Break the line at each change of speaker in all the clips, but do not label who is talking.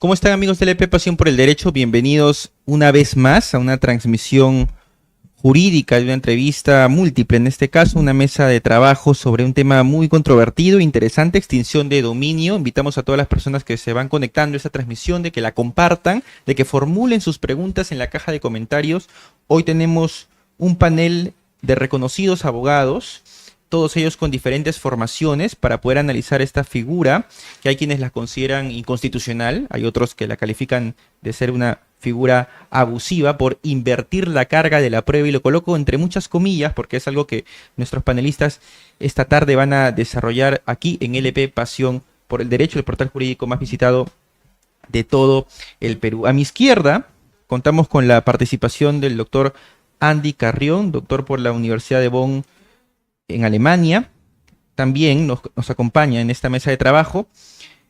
¿Cómo están, amigos de LP Pasión por el Derecho? Bienvenidos una vez más a una transmisión jurídica de una entrevista múltiple, en este caso una mesa de trabajo sobre un tema muy controvertido, interesante, extinción de dominio. Invitamos a todas las personas que se van conectando a esta transmisión de que la compartan, de que formulen sus preguntas en la caja de comentarios. Hoy tenemos un panel de reconocidos abogados, todos ellos con diferentes formaciones, para poder analizar esta figura, que hay quienes la consideran inconstitucional, hay otros que la califican de ser una figura abusiva por invertir la carga de la prueba, y lo coloco entre muchas comillas porque es algo que nuestros panelistas esta tarde van a desarrollar aquí en LP Pasión por el Derecho, el portal jurídico más visitado de todo el Perú. A mi izquierda contamos con la participación del doctor Andy Carrión, doctor por la Universidad de Bonn en Alemania. También nos acompaña en esta mesa de trabajo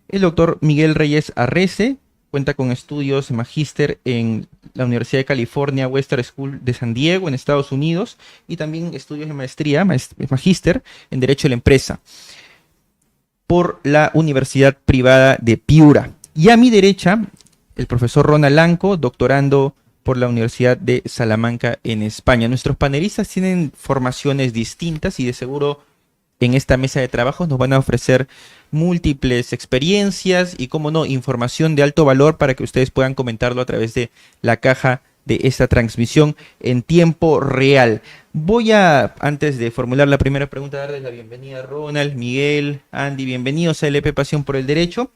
el doctor Miguel Reyes Arrece, cuenta con estudios de magíster en la Universidad de California Western School de San Diego, en Estados Unidos, y también estudios de maestría, magíster en Derecho de la Empresa por la Universidad Privada de Piura. Y a mi derecha, el profesor Ronald Lanco, doctorando por la Universidad de Salamanca en España. Nuestros panelistas tienen formaciones distintas y de seguro en esta mesa de trabajo nos van a ofrecer múltiples experiencias y, como no, información de alto valor para que ustedes puedan comentarlo a través de la caja de esta transmisión en tiempo real. Voy a, antes de formular la primera pregunta, darles la bienvenida a Ronald, Miguel, Andy, bienvenidos a LP Pasión por el Derecho.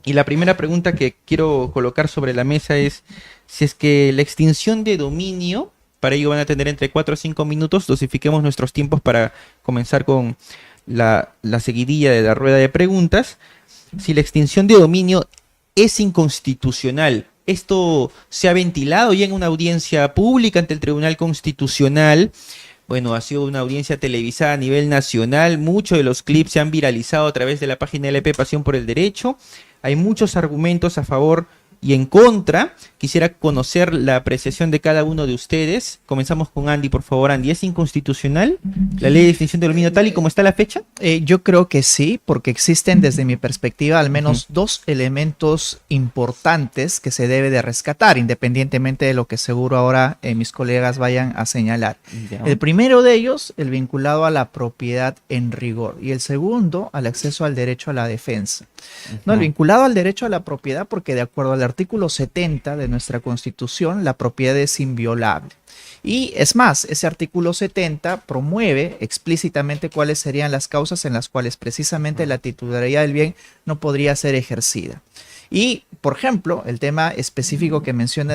Y la primera pregunta que quiero colocar sobre la mesa es si es que la extinción de dominio, para ello van a tener entre 4 a 5 minutos, dosifiquemos nuestros tiempos para comenzar con la seguidilla de la rueda de preguntas. Si la extinción de dominio es inconstitucional, esto se ha ventilado ya en una audiencia pública ante el Tribunal Constitucional. Bueno, ha sido una audiencia televisada a nivel nacional, muchos de los clips se han viralizado a través de la página LP Pasión por el Derecho. Hay muchos argumentos a favor y en contra. Quisiera conocer la apreciación de cada uno de ustedes. Comenzamos con Andy, por favor. Andy, ¿es inconstitucional la ley de extinción de dominio tal y como está la fecha?
Yo creo que sí, porque existen desde mi perspectiva al menos dos elementos importantes que se debe de rescatar, independientemente de lo que seguro ahora mis colegas vayan a señalar.
Ya.
El primero de ellos, el vinculado a la propiedad en rigor, y el segundo, al acceso al derecho a la defensa. No, el vinculado al derecho a la propiedad, porque de acuerdo al artículo 70 de nuestra Constitución, la propiedad es inviolable. Y es más, ese artículo 70 promueve explícitamente cuáles serían las causas en las cuales precisamente la titularidad del bien no podría ser ejercida. Y, por ejemplo, el tema específico que menciona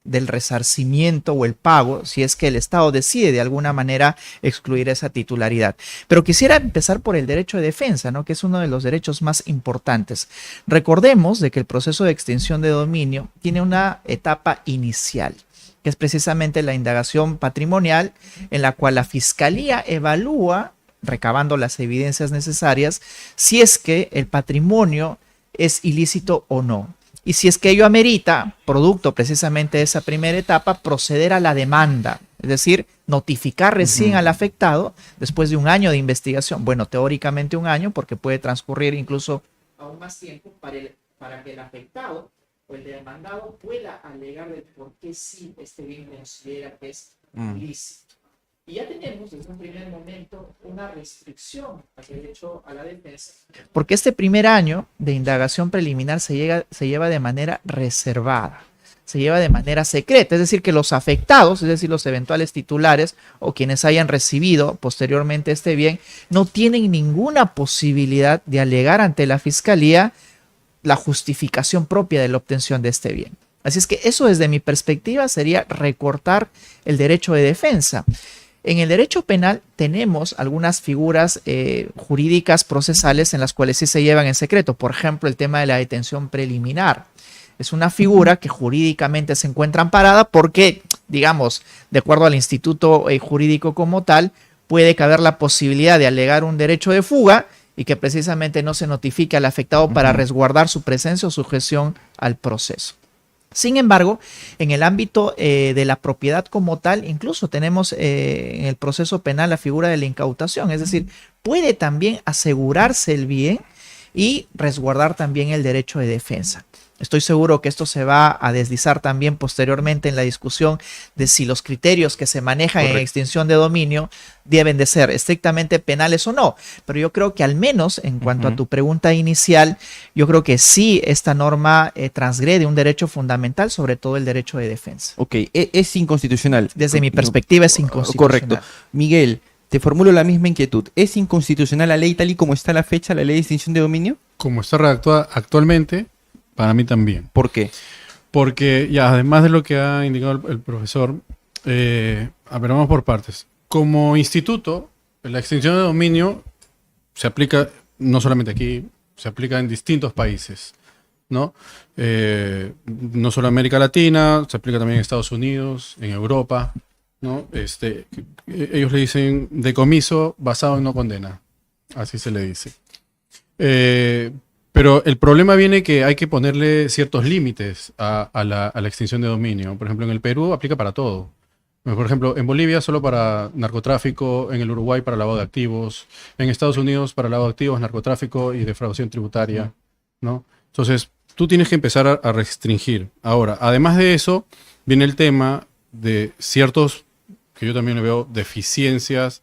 del resarcimiento o el pago, si es que el Estado decide de alguna manera excluir esa titularidad. Pero quisiera empezar por el derecho de defensa, ¿no? Que es uno de los derechos más importantes. Recordemos de que el proceso de extinción de dominio tiene una etapa inicial, que es precisamente la indagación patrimonial, en la cual la Fiscalía evalúa, recabando las evidencias necesarias, si es que el patrimonio es ilícito o no. Y si es que ello amerita, producto precisamente de esa primera etapa, proceder a la demanda, es decir, notificar recién al afectado después de un año de investigación. Bueno, teóricamente un año, porque puede transcurrir incluso aún más tiempo para que el afectado o el demandado pueda alegar de por qué sí este bien considera que es ilícito. Y ya tenemos desde un primer momento una restricción al derecho a la defensa, porque este primer año de indagación preliminar se lleva de manera reservada, se lleva de manera secreta, es decir, que los afectados, es decir, los eventuales titulares o quienes hayan recibido posteriormente este bien, no tienen ninguna posibilidad de alegar ante la Fiscalía la justificación propia de la obtención de este bien. Así es que eso, desde mi perspectiva, sería recortar el derecho de defensa. En el derecho penal tenemos algunas figuras jurídicas procesales en las cuales sí se llevan en secreto. Por ejemplo, el tema de la detención preliminar. Es una figura que jurídicamente se encuentra amparada porque, digamos, de acuerdo al instituto jurídico como tal, puede caber la posibilidad de alegar un derecho de fuga y que precisamente no se notifique al afectado para resguardar su presencia o sujeción al proceso. Sin embargo, en el ámbito de la propiedad como tal, incluso tenemos en el proceso penal la figura de la incautación, es decir, puede también asegurarse el bien y resguardar también el derecho de defensa. Estoy seguro que esto se va a deslizar también posteriormente en la discusión de si los criterios que se manejan en extinción de dominio deben de ser estrictamente penales o no. Pero yo creo que al menos en cuanto a tu pregunta inicial, yo creo que sí esta norma transgrede un derecho fundamental, sobre todo el derecho de defensa.
Ok, es inconstitucional.
Desde mi perspectiva es inconstitucional.
Correcto. Miguel, te formulo la misma inquietud. ¿Es inconstitucional la ley tal y como está a la fecha, la ley de extinción de dominio?
Como está redactada actualmente, para mí también.
¿Por qué?
Porque, ya, además de lo que ha indicado el profesor, a ver, vamos por partes. Como instituto, la extinción de dominio se aplica no solamente aquí, se aplica en distintos países, ¿no? No solo en América Latina, se aplica también en Estados Unidos, en Europa, ¿no? Ellos le dicen decomiso basado en no condena, así se le dice. Pero el problema viene que hay que ponerle ciertos límites a la extinción de dominio. Por ejemplo, en el Perú aplica para todo. Por ejemplo, en Bolivia solo para narcotráfico, en el Uruguay para lavado de activos, en Estados Unidos para lavado de activos, narcotráfico y defraudación tributaria, ¿no? Entonces, tú tienes que empezar a restringir. Ahora, además de eso, viene el tema de ciertos, que yo también le veo, deficiencias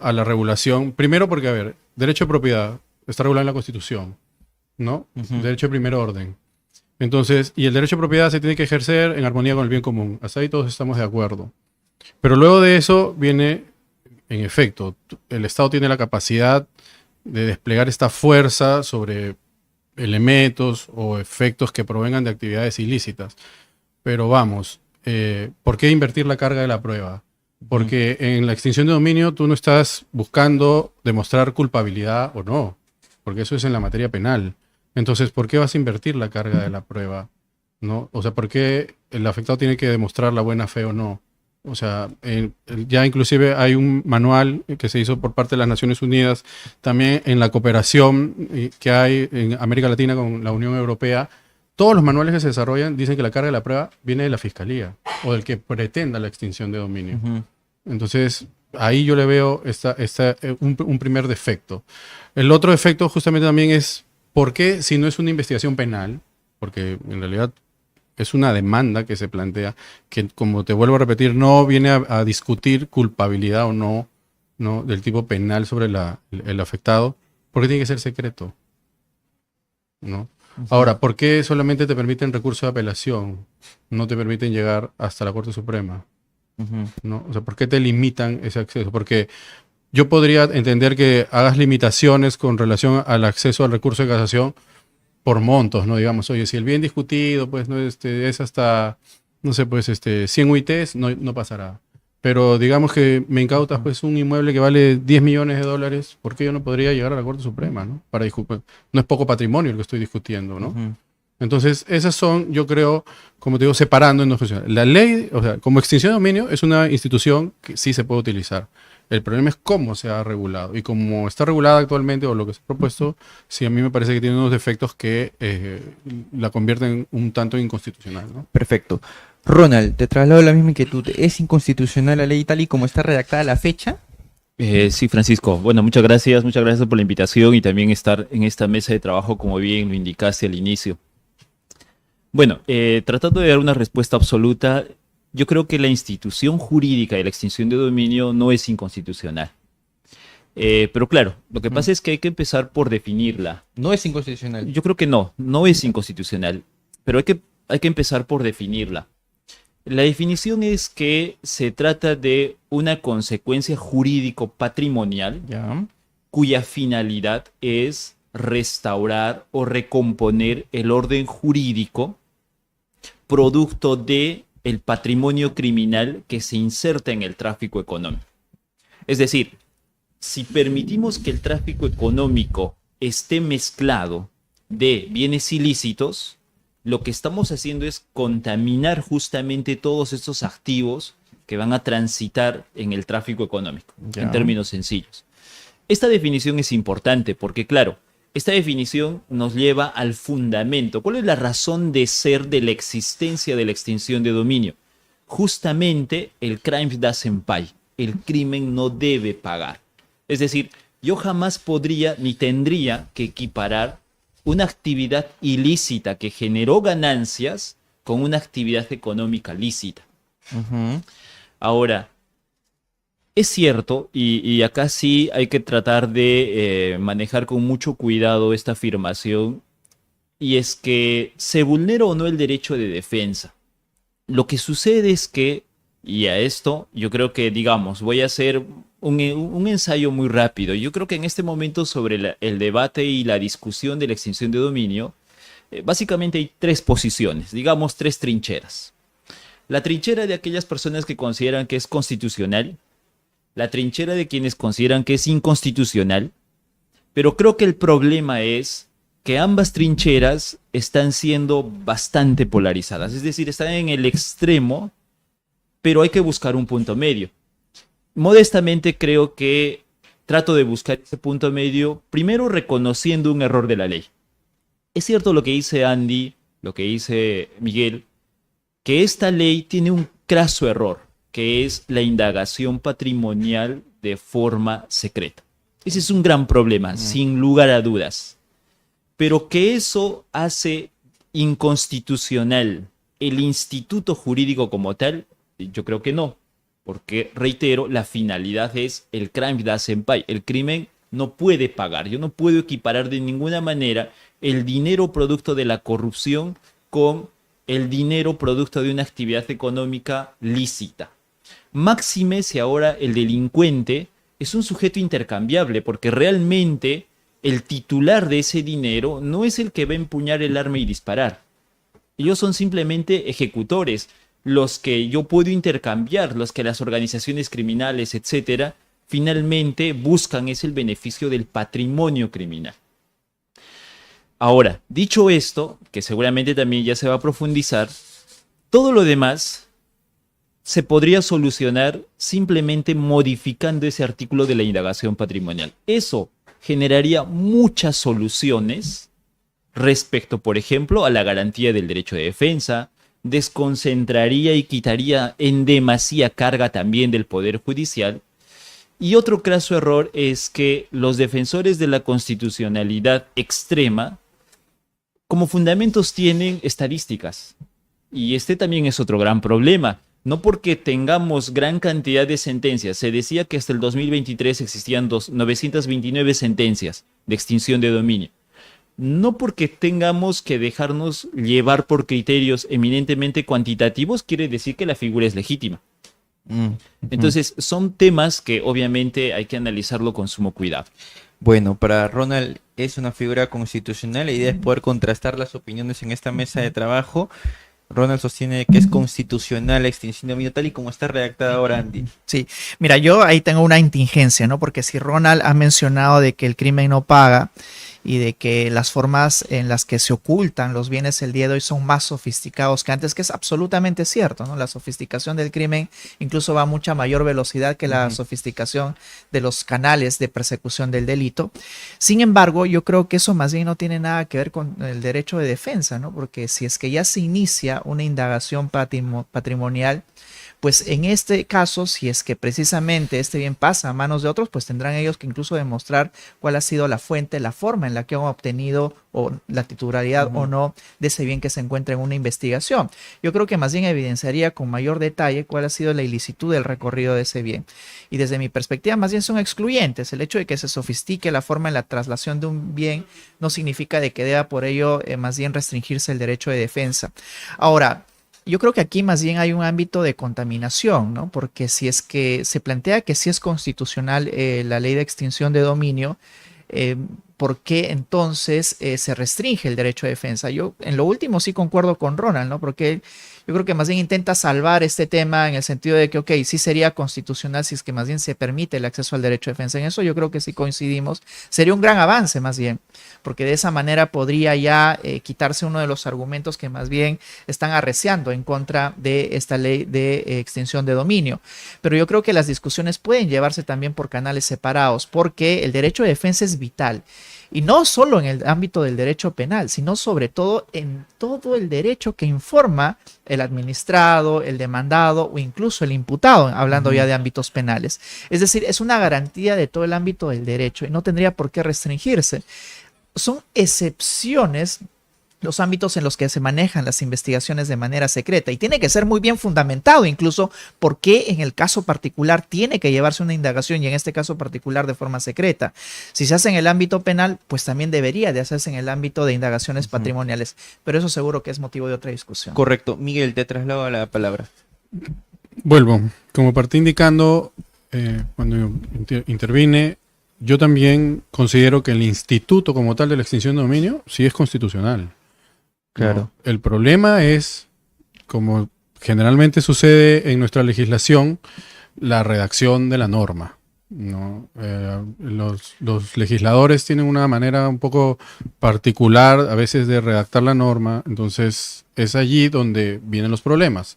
a la regulación. Primero porque, a ver, derecho de propiedad está regulado en la Constitución, ¿no? Derecho de primer orden. Entonces, y el derecho de propiedad se tiene que ejercer en armonía con el bien común. Hasta ahí todos estamos de acuerdo. Pero luego de eso viene, en efecto, el Estado tiene la capacidad de desplegar esta fuerza sobre elementos o efectos que provengan de actividades ilícitas. Pero vamos, ¿por qué invertir la carga de la prueba? Porque en la extinción de dominio tú no estás buscando demostrar culpabilidad o no, porque eso es en la materia penal. Entonces, ¿por qué vas a invertir la carga de la prueba? ¿No? O sea, ¿por qué el afectado tiene que demostrar la buena fe o no? O sea, ya inclusive hay un manual que se hizo por parte de las Naciones Unidas, también en la cooperación que hay en América Latina con la Unión Europea. Todos los manuales que se desarrollan dicen que la carga de la prueba viene de la Fiscalía o del que pretenda la extinción de dominio. Entonces, ahí yo le veo un primer defecto. El otro defecto justamente también es, ¿por qué si no es una investigación penal? Porque en realidad es una demanda que se plantea, que como te vuelvo a repetir, no viene a discutir culpabilidad o no, ¿no? Del tipo penal sobre el afectado, porque tiene que ser secreto, ¿no? Ahora, ¿por qué solamente te permiten recurso de apelación? No te permiten llegar hasta la Corte Suprema, ¿no? O sea, ¿por qué te limitan ese acceso? Porque yo podría entender que hagas limitaciones con relación al acceso al recurso de casación por montos, ¿no? Digamos, oye, si el bien discutido, pues, no es hasta, no sé, pues, 100 UITs, no pasará. Pero digamos que me incautas, pues, un inmueble que vale 10 millones de dólares, ¿por qué yo no podría llegar a la Corte Suprema, ¿no? Para discutir. No es poco patrimonio el que estoy discutiendo, ¿no? Entonces, esas son, yo creo, como te digo, separando en dos funciones. La ley, o sea, como extinción de dominio, es una institución que sí se puede utilizar. El problema es cómo se ha regulado. Y como está regulada actualmente, o lo que se ha propuesto, sí, a mí me parece que tiene unos defectos que la convierten un tanto inconstitucional, ¿no?
Perfecto. Ronald, te traslado la misma inquietud. ¿Es inconstitucional la ley tal y como está redactada a la fecha?
Sí, Francisco. Bueno, muchas gracias por la invitación y también estar en esta mesa de trabajo, como bien lo indicaste al inicio. Bueno, tratando de dar una respuesta absoluta, yo creo que la institución jurídica de la extinción de dominio no es inconstitucional. Pero claro, lo que pasa es que hay que empezar por definirla.
No es inconstitucional.
Yo creo que no es inconstitucional, pero hay que empezar por definirla. La definición es que se trata de una consecuencia jurídico-patrimonial cuya finalidad es restaurar o recomponer el orden jurídico producto de el patrimonio criminal que se inserta en el tráfico económico. Es decir, si permitimos que el tráfico económico esté mezclado de bienes ilícitos, lo que estamos haciendo es contaminar justamente todos estos activos que van a transitar en el tráfico económico, en términos sencillos. Esta definición es importante porque, claro, esta definición nos lleva al fundamento. ¿Cuál es la razón de ser de la existencia de la extinción de dominio? Justamente el crime doesn't pay. El crimen no debe pagar. Es decir, yo jamás podría ni tendría que equiparar una actividad ilícita que generó ganancias con una actividad económica lícita.
Ujú.
Ahora, es cierto, y acá sí hay que tratar de manejar con mucho cuidado esta afirmación, y es que se vulnera o no el derecho de defensa. Lo que sucede es que, y a esto yo creo que, digamos, voy a hacer un ensayo muy rápido. Yo creo que en este momento sobre el debate y la discusión de la extinción de dominio, básicamente hay tres posiciones, digamos tres trincheras. La trinchera de aquellas personas que consideran que es constitucional, la trinchera de quienes consideran que es inconstitucional, pero creo que el problema es que ambas trincheras están siendo bastante polarizadas, es decir, están en el extremo, pero hay que buscar un punto medio. Modestamente creo que trato de buscar ese punto medio, primero reconociendo un error de la ley. Es cierto lo que dice Andy, lo que dice Miguel, que esta ley tiene un craso error, que es la indagación patrimonial de forma secreta. Ese es un gran problema, sin lugar a dudas. Pero que eso hace inconstitucional el instituto jurídico como tal, yo creo que no. Porque, reitero, la finalidad es el crime doesn't pay. El crimen no puede pagar. Yo no puedo equiparar de ninguna manera el dinero producto de la corrupción con el dinero producto de una actividad económica lícita. Máxime si ahora el delincuente es un sujeto intercambiable, porque realmente el titular de ese dinero no es el que va a empuñar el arma y disparar. Ellos son simplemente ejecutores, los que yo puedo intercambiar, los que las organizaciones criminales, etcétera, finalmente buscan es el beneficio del patrimonio criminal. Ahora, dicho esto, que seguramente también ya se va a profundizar, todo lo demás se podría solucionar simplemente modificando ese artículo de la indagación patrimonial. Eso generaría muchas soluciones respecto, por ejemplo, a la garantía del derecho de defensa, desconcentraría y quitaría en demasía carga también del Poder Judicial. Y otro craso error es que los defensores de la constitucionalidad extrema, como fundamentos tienen estadísticas. Y este también es otro gran problema. No porque tengamos gran cantidad de sentencias. Se decía que hasta el 2023 existían 929 sentencias de extinción de dominio. No porque tengamos que dejarnos llevar por criterios eminentemente cuantitativos, quiere decir que la figura es legítima. Entonces, son temas que obviamente hay que analizarlo con sumo cuidado.
Bueno, para Ronald es una figura constitucional. La idea es poder contrastar las opiniones en esta mesa de trabajo. Ronald sostiene que es constitucional la extinción de dominio tal y como está redactada ahora, Andy.
Sí, mira, yo ahí tengo una contingencia, ¿no? Porque si Ronald ha mencionado de que el crimen no paga y de que las formas en las que se ocultan los bienes el día de hoy son más sofisticados que antes, que es absolutamente cierto, ¿no? La sofisticación del crimen incluso va a mucha mayor velocidad que la sofisticación de los canales de persecución del delito. Sin embargo, yo creo que eso más bien no tiene nada que ver con el derecho de defensa, ¿no? Porque si es que ya se inicia una indagación patrimonial, pues en este caso, si es que precisamente este bien pasa a manos de otros, pues tendrán ellos que incluso demostrar cuál ha sido la fuente, la forma en la que han obtenido o la titularidad o no de ese bien que se encuentra en una investigación. Yo creo que más bien evidenciaría con mayor detalle cuál ha sido la ilicitud del recorrido de ese bien. Y desde mi perspectiva, más bien son excluyentes. El hecho de que se sofistique la forma en la traslación de un bien no significa de que deba por ello más bien restringirse el derecho de defensa. Ahora, yo creo que aquí más bien hay un ámbito de contaminación, ¿no? Porque si es que se plantea que sí es constitucional la ley de extinción de dominio, ¿por qué entonces se restringe el derecho de defensa? Yo en lo último sí concuerdo con Ronald, ¿no? Porque yo creo que más bien intenta salvar este tema en el sentido de que, ok, sí sería constitucional si es que más bien se permite el acceso al derecho de defensa. En eso yo creo que sí coincidimos. Sería un gran avance más bien, porque de esa manera podría ya quitarse uno de los argumentos que más bien están arreciando en contra de esta ley de extinción de dominio. Pero yo creo que las discusiones pueden llevarse también por canales separados, porque el derecho de defensa es vital. Y no solo en el ámbito del derecho penal, sino sobre todo en todo el derecho que informa el administrado, el demandado o incluso el imputado, hablando ya de ámbitos penales. Es decir, es una garantía de todo el ámbito del derecho y no tendría por qué restringirse. son excepciones los ámbitos en los que se manejan las investigaciones de manera secreta y tiene que ser muy bien fundamentado, incluso por qué en el caso particular tiene que llevarse una indagación y en este caso particular de forma secreta. Si se hace en el ámbito penal, pues también debería de hacerse en el ámbito de indagaciones patrimoniales, pero eso seguro que es motivo de otra discusión.
Correcto. Miguel, te traslado la palabra.
Vuelvo. Como partí indicando, cuando intervine, yo también considero que el instituto como tal de la extinción de dominio sí es constitucional.
Claro.
¿No? El problema es, como generalmente sucede en nuestra legislación, la redacción de la norma, ¿no? Los legisladores tienen una manera un poco particular a veces de redactar la norma, entonces es allí donde vienen los problemas,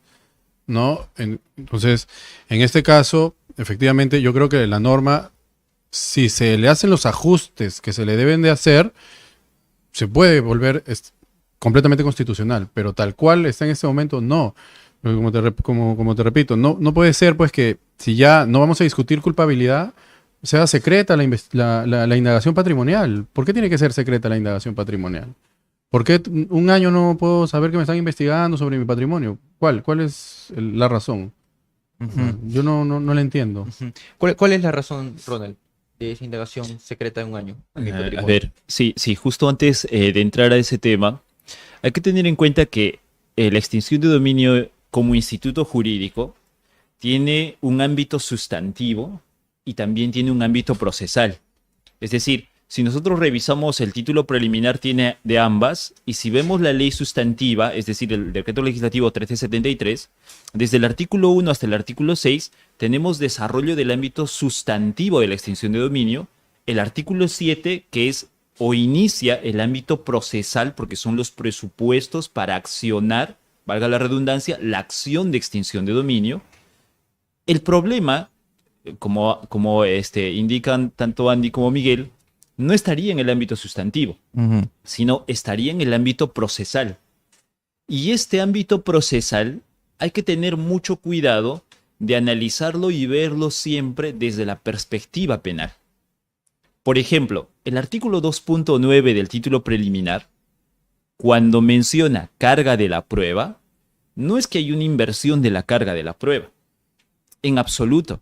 ¿no? Entonces, en este caso, efectivamente, yo creo que la norma, si se le hacen los ajustes que se le deben de hacer, se puede volver completamente constitucional, pero tal cual está en este momento, no. Como te repito, no puede ser pues que si ya no vamos a discutir culpabilidad, sea secreta la indagación patrimonial. ¿Por qué tiene que ser secreta la indagación patrimonial? ¿Por qué un año no puedo saber que me están investigando sobre mi patrimonio? ¿Cuál es la razón? Yo no la entiendo.
¿Cuál es la razón, Ronald, de esa indagación secreta de un año?
A ver, sí, justo antes de entrar a ese tema, hay que tener en cuenta que la extinción de dominio como instituto jurídico tiene un ámbito sustantivo y también tiene un ámbito procesal. Es decir, si nosotros revisamos el título preliminar tiene de ambas, y si vemos la ley sustantiva, es decir, el decreto legislativo 1373, desde el artículo 1 hasta el artículo 6, tenemos desarrollo del ámbito sustantivo de la extinción de dominio, el artículo 7, que es o inicia el ámbito procesal, porque son los presupuestos para accionar, valga la redundancia, la acción de extinción de dominio. El problema, como indican tanto Andy como Miguel, no estaría en el ámbito sustantivo, sino estaría en el ámbito procesal. Y este ámbito procesal hay que tener mucho cuidado de analizarlo y verlo siempre desde la perspectiva penal. Por ejemplo, el artículo 2.9 del título preliminar, cuando menciona carga de la prueba, no es que hay una inversión de la carga de la prueba, en absoluto.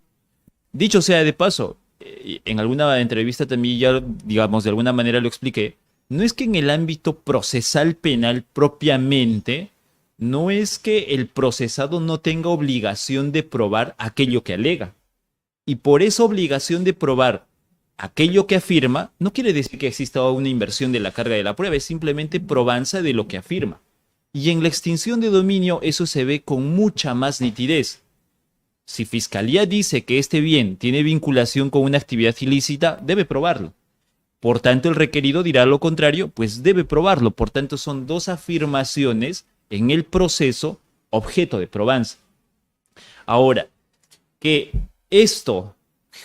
Dicho sea de paso, en alguna entrevista también ya, digamos, de alguna manera lo expliqué, no es que en el ámbito procesal penal propiamente, no es que el procesado no tenga obligación de probar aquello que alega. Y por esa obligación de probar aquello que afirma, no quiere decir que exista una inversión de la carga de la prueba, es simplemente probanza de lo que afirma. Y en la extinción de dominio eso se ve con mucha más nitidez. Si Fiscalía dice que este bien tiene vinculación con una actividad ilícita, debe probarlo. Por tanto, el requerido dirá lo contrario, pues debe probarlo. Por tanto, son dos afirmaciones en el proceso objeto de probanza. Ahora, que esto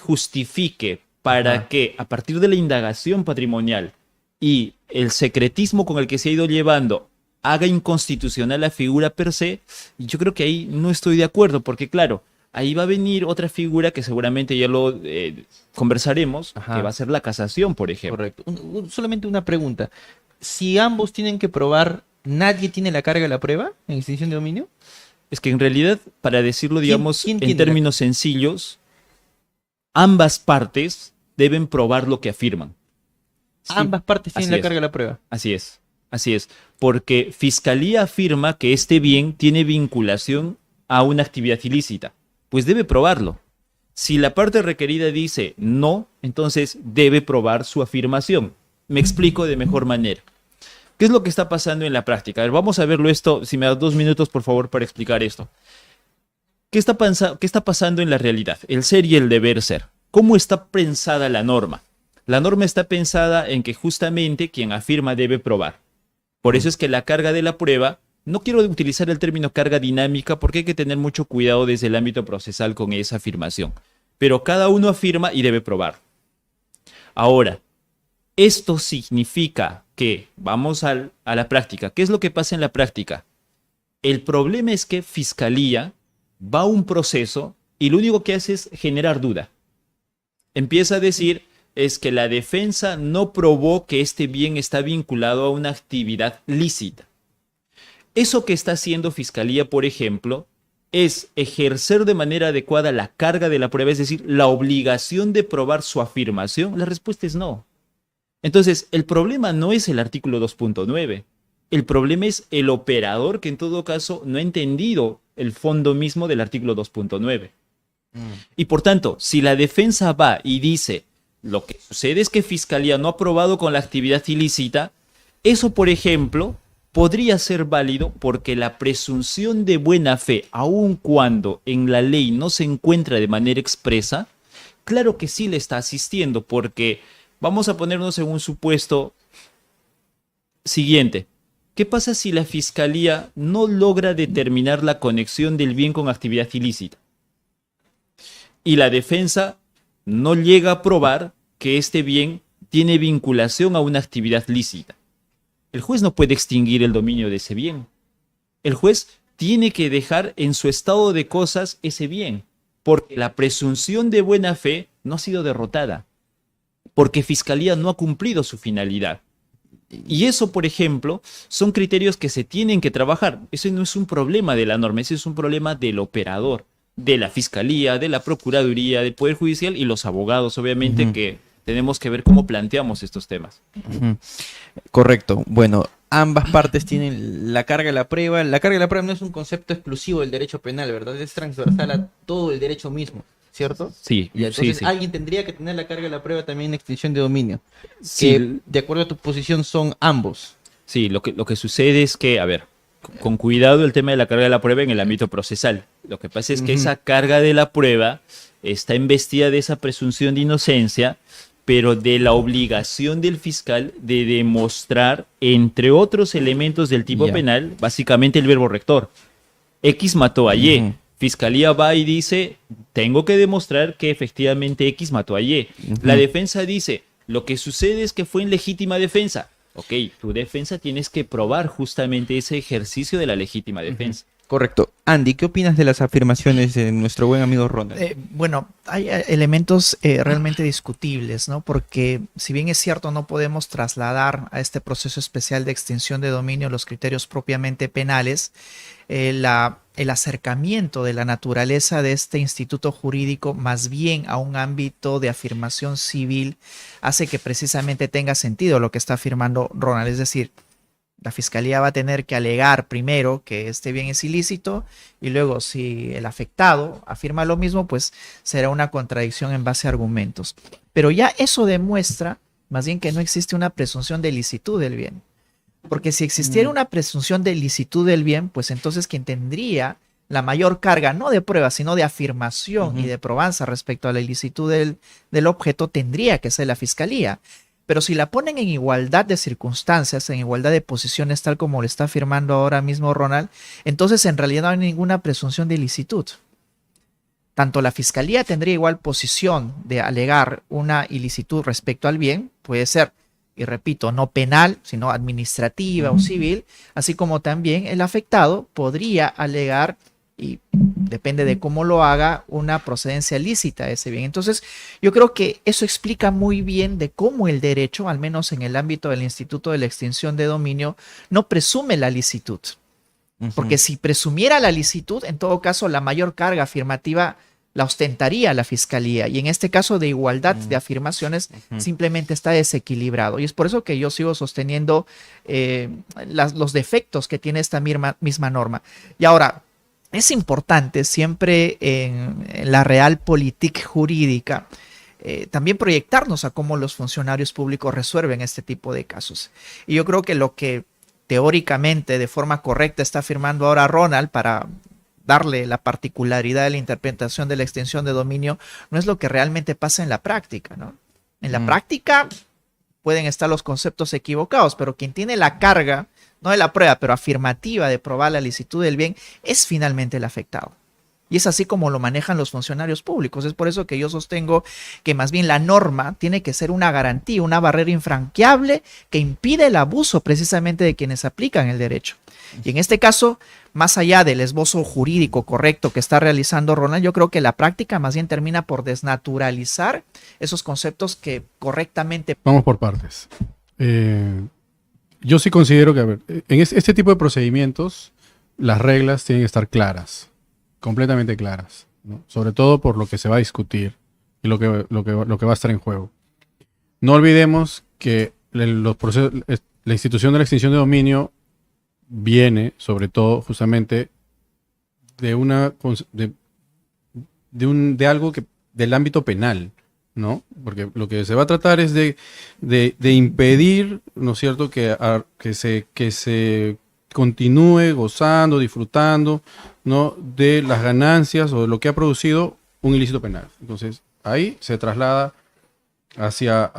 justifique para que a partir de la indagación patrimonial y el secretismo con el que se ha ido llevando haga inconstitucional la figura per se, yo creo que ahí no estoy de acuerdo, porque claro, ahí va a venir otra figura que seguramente ya lo conversaremos, que va a ser la casación, por ejemplo.
Correcto. Solamente una pregunta. Si ambos tienen que probar, ¿nadie tiene la carga de la prueba en extinción de dominio?
Es que en realidad, para decirlo, digamos,
¿Quién
en términos sencillos, ambas partes deben probar lo que afirman. Sí,
ambas partes tienen la
es.
carga de la prueba.
Así es, porque Fiscalía afirma que este bien tiene vinculación a una actividad ilícita, pues debe probarlo. Si la parte requerida dice no, entonces debe probar su afirmación. Me explico de mejor manera. ¿Qué es lo que está pasando en la práctica? A ver, vamos a verlo esto, si me das 2 minutos, por favor, para explicar esto. ¿Qué está pasando en la realidad? El ser y el deber ser. ¿Cómo está pensada la norma? La norma está pensada en que justamente quien afirma debe probar. Por eso es que la carga de la prueba, no quiero utilizar el término carga dinámica porque hay que tener mucho cuidado desde el ámbito procesal con esa afirmación. Pero cada uno afirma y debe probar. Ahora, esto significa que, vamos a la práctica, ¿qué es lo que pasa en la práctica? El problema es que Fiscalía va a un proceso y lo único que hace es generar duda. Empieza a decir, es que la defensa no probó que este bien está vinculado a una actividad lícita. Eso que está haciendo Fiscalía, por ejemplo, es ejercer de manera adecuada la carga de la prueba, es decir, la obligación de probar su afirmación. La respuesta es no. Entonces, el problema no es el artículo 2.9. El problema es el operador que en todo caso no ha entendido el fondo mismo del artículo 2.9. Y por tanto, si la defensa va y dice, lo que sucede es que Fiscalía no ha probado con la actividad ilícita, eso, por ejemplo, podría ser válido porque la presunción de buena fe, aun cuando en la ley no se encuentra de manera expresa, claro que sí le está asistiendo, porque vamos a ponernos en un supuesto siguiente. ¿Qué pasa si la Fiscalía no logra determinar la conexión del bien con actividad ilícita? Y la defensa no llega a probar que este bien tiene vinculación a una actividad lícita. El juez no puede extinguir el dominio de ese bien. El juez tiene que dejar en su estado de cosas ese bien, porque la presunción de buena fe no ha sido derrotada, porque Fiscalía no ha cumplido su finalidad. Y eso, por ejemplo, son criterios que se tienen que trabajar. Eso no es un problema de la norma, ese es un problema del operador, de la Fiscalía, de la Procuraduría, del Poder Judicial y los abogados, obviamente, que tenemos que ver cómo planteamos estos temas.
Correcto. Bueno, ambas partes tienen la carga de la prueba. La carga de la prueba no es un concepto exclusivo del derecho penal, ¿verdad? Es transversal a todo el derecho mismo, ¿cierto?
Sí,
Y entonces
sí.
alguien tendría que tener la carga de la prueba también en extinción de dominio.
Sí.
Que, de acuerdo a tu posición, son ambos.
Sí, lo que sucede es que, a ver, con cuidado el tema de la carga de la prueba en el ámbito procesal. Lo que pasa es que esa carga de la prueba está embestida de esa presunción de inocencia, pero de la obligación del fiscal de demostrar, entre otros elementos del tipo penal, básicamente el verbo rector. X mató a Y. Fiscalía va y dice, tengo que demostrar que efectivamente X mató a Y. La defensa dice, lo que sucede es que fue en legítima defensa. Ok, tu defensa tienes que probar justamente ese ejercicio de la legítima defensa.
Correcto. Andy, ¿qué opinas de las afirmaciones de nuestro buen amigo Ronald?
Bueno, hay elementos realmente discutibles, ¿no? Porque si bien es cierto, no podemos trasladar a este proceso especial de extinción de dominio los criterios propiamente penales, el acercamiento de la naturaleza de este instituto jurídico más bien a un ámbito de afirmación civil hace que precisamente tenga sentido lo que está afirmando Ronald, es decir, la Fiscalía va a tener que alegar primero que este bien es ilícito y luego si el afectado afirma lo mismo, pues será una contradicción en base a argumentos. Pero ya eso demuestra más bien que no existe una presunción de licitud del bien. Porque si existiera una presunción de licitud del bien, pues entonces quien tendría la mayor carga, no de prueba, sino de afirmación y de probanza respecto a la ilicitud del objeto, tendría que ser la Fiscalía. Pero si la ponen en igualdad de circunstancias, en igualdad de posiciones, tal como lo está afirmando ahora mismo Ronald, entonces en realidad no hay ninguna presunción de ilicitud. Tanto la Fiscalía tendría igual posición de alegar una ilicitud respecto al bien, puede ser, y repito, no penal, sino administrativa o civil, así como también el afectado podría alegar, y depende de cómo lo haga, una procedencia lícita de ese bien. Entonces, yo creo que eso explica muy bien de cómo el derecho, al menos en el ámbito del Instituto de la Extinción de Dominio, no presume la licitud. Porque si presumiera la licitud, en todo caso, la mayor carga afirmativa la ostentaría la Fiscalía. Y en este caso de igualdad de afirmaciones, simplemente está desequilibrado. Y es por eso que yo sigo sosteniendo los defectos que tiene esta misma norma. Y ahora, es importante siempre en la realpolitik jurídica también proyectarnos a cómo los funcionarios públicos resuelven este tipo de casos. Y yo creo que lo que teóricamente de forma correcta está afirmando ahora Ronald para darle la particularidad de la interpretación de la extinción de dominio no es lo que realmente pasa en la práctica, ¿no? En la práctica pueden estar los conceptos equivocados, pero quien tiene la carga no de la prueba, pero afirmativa de probar la licitud del bien, es finalmente el afectado. Y es así como lo manejan los funcionarios públicos. Es por eso que yo sostengo que más bien la norma tiene que ser una garantía, una barrera infranqueable que impide el abuso precisamente de quienes aplican el derecho. Y en este caso, más allá del esbozo jurídico correcto que está realizando Ronald, yo creo que la práctica más bien termina por desnaturalizar esos conceptos que correctamente...
Vamos por partes. Yo sí considero que, a ver, en este tipo de procedimientos, las reglas tienen que estar claras, completamente claras, ¿no? Sobre todo por lo que se va a discutir y lo que va a estar en juego. No olvidemos que los procesos, la institución de la extinción de dominio viene, sobre todo, justamente de algo del ámbito penal, ¿no? Porque lo que se va a tratar es de impedir, ¿no es cierto?, que se continúe gozando, disfrutando, ¿no?, de las ganancias o de lo que ha producido un ilícito penal. Entonces, ahí se traslada hacia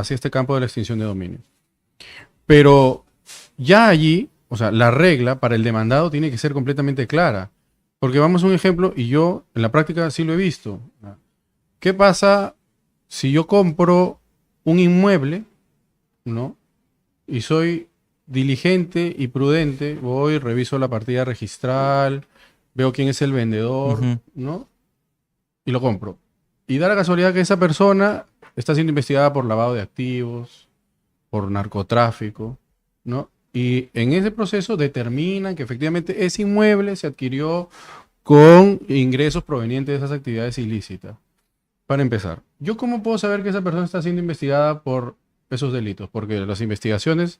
este campo de la extinción de dominio. Pero ya allí, o sea, la regla para el demandado tiene que ser completamente clara. Porque vamos a un ejemplo, y yo en la práctica sí lo he visto. ¿Qué pasa si yo compro un inmueble, ¿no?, y soy diligente y prudente, voy, reviso la partida registral, veo quién es el vendedor, ¿no?, y lo compro? Y da la casualidad que esa persona está siendo investigada por lavado de activos, por narcotráfico, ¿no? Y en ese proceso determinan que efectivamente ese inmueble se adquirió con ingresos provenientes de esas actividades ilícitas. Para empezar, ¿yo cómo puedo saber que esa persona está siendo investigada por esos delitos? Porque las investigaciones,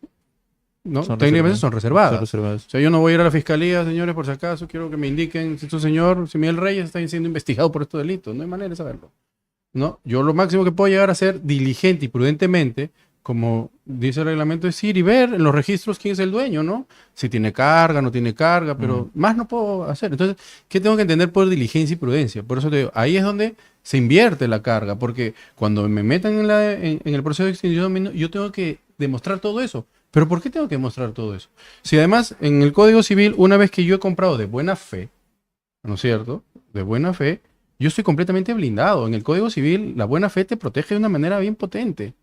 ¿no?, técnicamente son reservadas. O sea, yo no voy a ir a la fiscalía, señores, por si acaso, quiero que me indiquen si este señor, si Miguel Reyes está siendo investigado por estos delitos. No hay manera de saberlo, ¿no? Yo lo máximo que puedo llegar a ser diligente y prudentemente, como dice el reglamento, es ir y ver en los registros quién es el dueño, ¿no? Si tiene carga, no tiene carga, pero más no puedo hacer. Entonces, ¿qué tengo que entender por diligencia y prudencia? Por eso te digo, ahí es donde se invierte la carga, porque cuando me metan en el proceso de extinción de dominio, yo tengo que demostrar todo eso. ¿Pero por qué tengo que demostrar todo eso? Si además en el Código Civil, una vez que yo he comprado de buena fe, ¿no es cierto?, de buena fe, yo estoy completamente blindado. En el Código Civil, la buena fe te protege de una manera bien potente.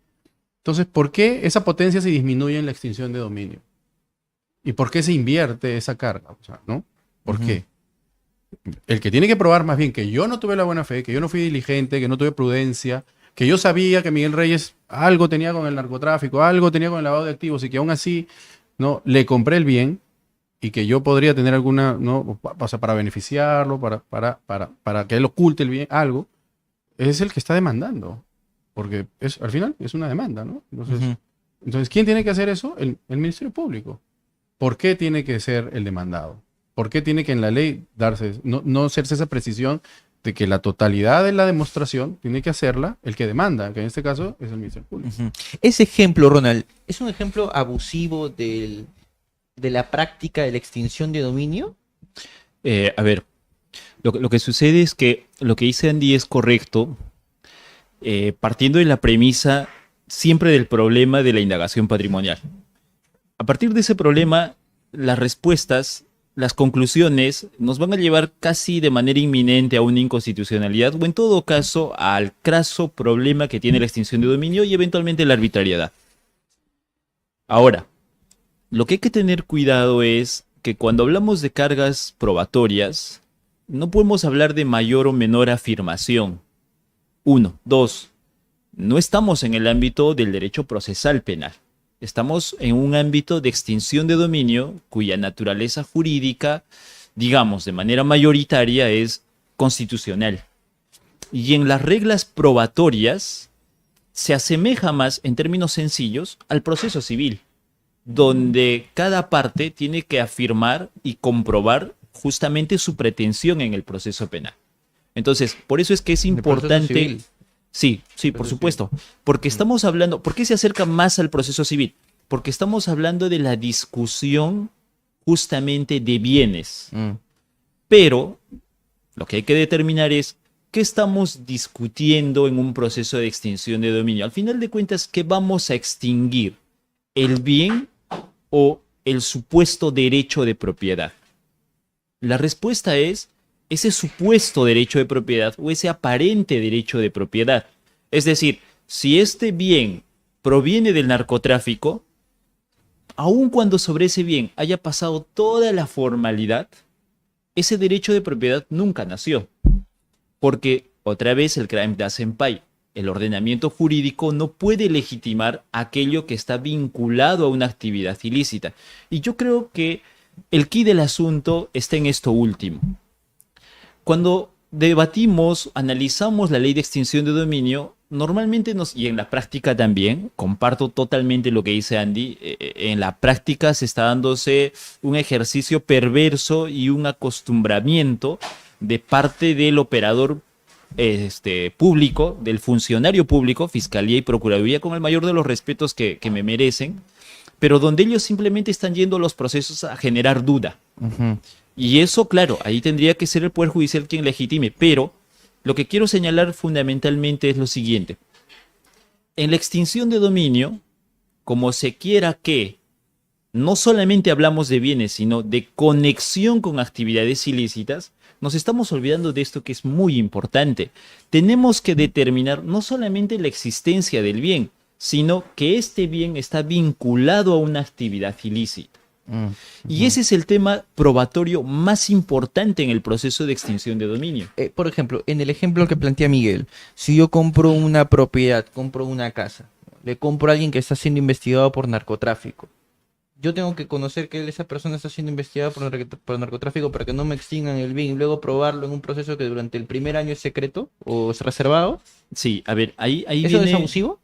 Entonces, ¿por qué esa potencia se disminuye en la extinción de dominio? ¿Y por qué se invierte esa carga? O sea, ¿no? ¿Por qué? El que tiene que probar más bien que yo no tuve la buena fe, que yo no fui diligente, que no tuve prudencia, que yo sabía que Miguel Reyes algo tenía con el narcotráfico, algo tenía con el lavado de activos y que aún así, ¿no?, le compré el bien y que yo podría tener alguna, ¿no?, o sea, para beneficiarlo, para que él oculte el bien, algo, es el que está demandando. Porque al final es una demanda, ¿no? Entonces, ¿quién tiene que hacer eso? El Ministerio Público. ¿Por qué tiene que ser el demandado? ¿Por qué tiene que en la ley no hacerse esa precisión de que la totalidad de la demostración tiene que hacerla el que demanda, que en este caso es el Ministerio Público?
Ese ejemplo, Ronald, ¿es un ejemplo abusivo de la práctica de la extinción de dominio?
A ver, lo que sucede es que lo que dice Andy es correcto, partiendo de la premisa siempre del problema de la indagación patrimonial. A partir de ese problema, las respuestas, las conclusiones nos van a llevar casi de manera inminente a una inconstitucionalidad o en todo caso al craso problema que tiene la extinción de dominio y eventualmente la arbitrariedad. Ahora, lo que hay que tener cuidado es que cuando hablamos de cargas probatorias, no podemos hablar de mayor o menor afirmación. 1. 2. No estamos en el ámbito del derecho procesal penal. Estamos en un ámbito de extinción de dominio cuya naturaleza jurídica, digamos, de manera mayoritaria es constitucional. Y en las reglas probatorias se asemeja más, en términos sencillos, al proceso civil, donde cada parte tiene que afirmar y comprobar justamente su pretensión en el proceso penal. Entonces, por eso es que es importante... Sí, por supuesto. Porque estamos hablando... ¿Por qué se acerca más al proceso civil? Porque estamos hablando de la discusión justamente de bienes. Pero lo que hay que determinar es qué estamos discutiendo en un proceso de extinción de dominio. Al final de cuentas, ¿qué vamos a extinguir? ¿El bien o el supuesto derecho de propiedad? La respuesta es ese supuesto derecho de propiedad o ese aparente derecho de propiedad. Es decir, si este bien proviene del narcotráfico, aun cuando sobre ese bien haya pasado toda la formalidad, ese derecho de propiedad nunca nació. Porque, otra vez, el crime doesn't imply. El ordenamiento jurídico no puede legitimar aquello que está vinculado a una actividad ilícita. Y yo creo que el quid del asunto está en esto último. Cuando debatimos, analizamos la ley de extinción de dominio, normalmente y en la práctica también, comparto totalmente lo que dice Andy, en la práctica se está dándose un ejercicio perverso y un acostumbramiento de parte del operador público, del funcionario público, Fiscalía y Procuraduría, con el mayor de los respetos que me merecen, pero donde ellos simplemente están yendo los procesos a generar duda.
Ujú.
Y eso, claro, ahí tendría que ser el Poder Judicial quien legitime, pero lo que quiero señalar fundamentalmente es lo siguiente. En la extinción de dominio, como se quiera que no solamente hablamos de bienes, sino de conexión con actividades ilícitas, nos estamos olvidando de esto que es muy importante. Tenemos que determinar no solamente la existencia del bien, sino que este bien está vinculado a una actividad ilícita. Y ese es el tema probatorio más importante en el proceso de extinción de dominio.
Por ejemplo, en el ejemplo que plantea Miguel, si yo compro una propiedad, compro una casa, le compro a alguien que está siendo investigado por narcotráfico, yo tengo que conocer que esa persona está siendo investigada por narcotráfico para que no me extingan el bien y luego probarlo en un proceso que durante el primer año es secreto o es reservado.
Sí, a ver, ahí
¿Eso
viene...
es abusivo?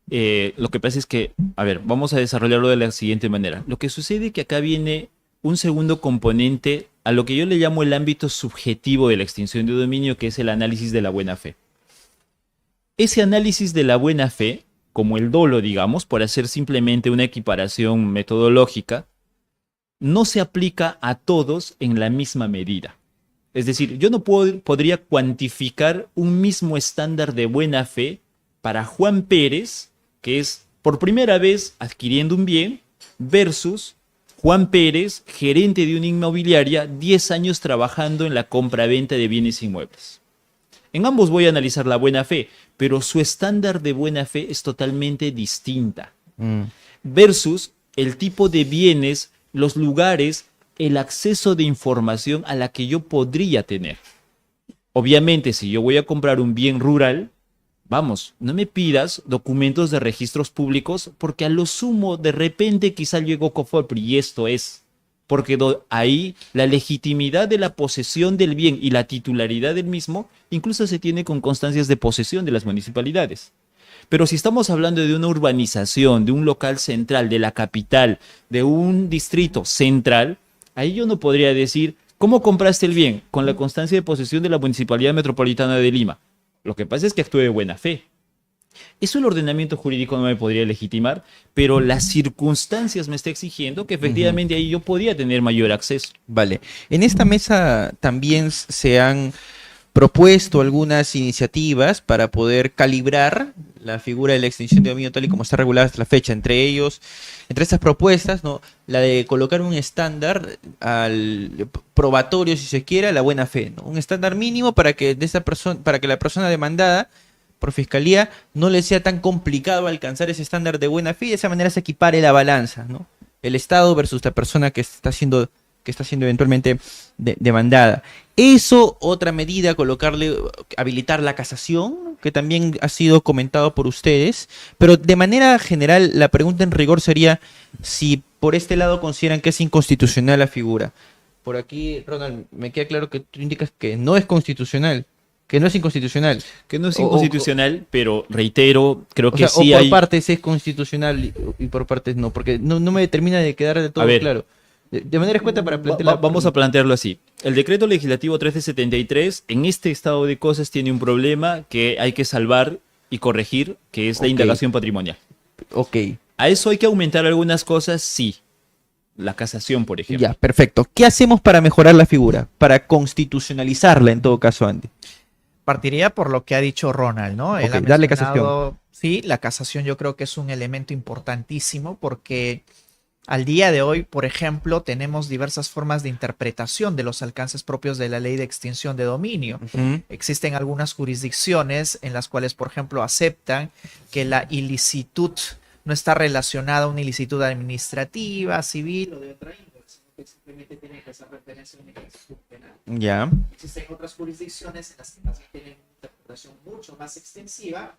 Lo que pasa es que, a ver, vamos a desarrollarlo de la siguiente manera. Lo que sucede es que acá viene un segundo componente a lo que yo le llamo el ámbito subjetivo de la extinción de dominio, que es el análisis de la buena fe. Ese análisis de la buena fe, como el dolo, digamos, por hacer simplemente una equiparación metodológica, no se aplica a todos en la misma medida. Es decir, yo no podría cuantificar un mismo estándar de buena fe para Juan Pérez, que es por primera vez adquiriendo un bien, versus Juan Pérez, gerente de una inmobiliaria, 10 años trabajando en la compra-venta de bienes inmuebles. En ambos voy a analizar la buena fe, pero su estándar de buena fe es totalmente distinta. Versus el tipo de bienes, los lugares, el acceso de información a la que yo podría tener. Obviamente, si yo voy a comprar un bien rural, vamos, no me pidas documentos de registros públicos porque a lo sumo de repente quizá llegó Cofepri y esto es. Porque ahí la legitimidad de la posesión del bien y la titularidad del mismo incluso se tiene con constancias de posesión de las municipalidades. Pero si estamos hablando de una urbanización, de un local central, de la capital, de un distrito central, ahí yo no podría decir, ¿cómo compraste el bien? Con la constancia de posesión de la Municipalidad Metropolitana de Lima. Lo que pasa es que actúe de buena fe. Eso el ordenamiento jurídico no me podría legitimar, pero las circunstancias me está exigiendo que efectivamente ahí yo podía tener mayor acceso.
Vale. En esta mesa también se han propuesto algunas iniciativas para poder calibrar la figura de la extinción de dominio tal y como está regulada hasta la fecha. Entre estas propuestas, ¿no? La de colocar un estándar probatorio, si se quiere, a la buena fe, ¿no? Un estándar mínimo para que la persona demandada por fiscalía no le sea tan complicado alcanzar ese estándar de buena fe y de esa manera se equipare la balanza, ¿no? El Estado versus la persona que está siendo eventualmente demandada. Eso, otra medida, habilitar la casación, que también ha sido comentado por ustedes, pero de manera general la pregunta en rigor sería si por este lado consideran que es inconstitucional la figura. Por aquí, Ronald, me queda claro que tú indicas que no es constitucional, que no es inconstitucional.
Que no es inconstitucional, pero reitero, creo que sí
o por
hay...
partes es constitucional y por partes no, porque no me termina de quedar de todo claro. De manera escueta para plantearla.
Vamos a plantearlo así. El decreto legislativo 1373 en este estado de cosas tiene un problema que hay que salvar y corregir, que es la indagación patrimonial.
Ok.
¿A eso hay que aumentar algunas cosas? Sí. La casación, por ejemplo.
Ya, perfecto. ¿Qué hacemos para mejorar la figura? Para constitucionalizarla, en todo caso, Andy.
Partiría por lo que ha dicho Ronald, ¿no? Él ha
darle
mencionado-
casación.
Sí, la casación yo creo que es un elemento importantísimo porque al día de hoy, por ejemplo, tenemos diversas formas de interpretación de los alcances propios de la ley de extinción de dominio. Existen algunas jurisdicciones en las cuales, por ejemplo, aceptan que la ilicitud no está relacionada a una ilicitud administrativa, civil o de otra índole, sino que simplemente tiene que hacer referencia a una ilicitud penal.
Ya.
Existen otras jurisdicciones en las que también tienen una interpretación mucho más extensiva,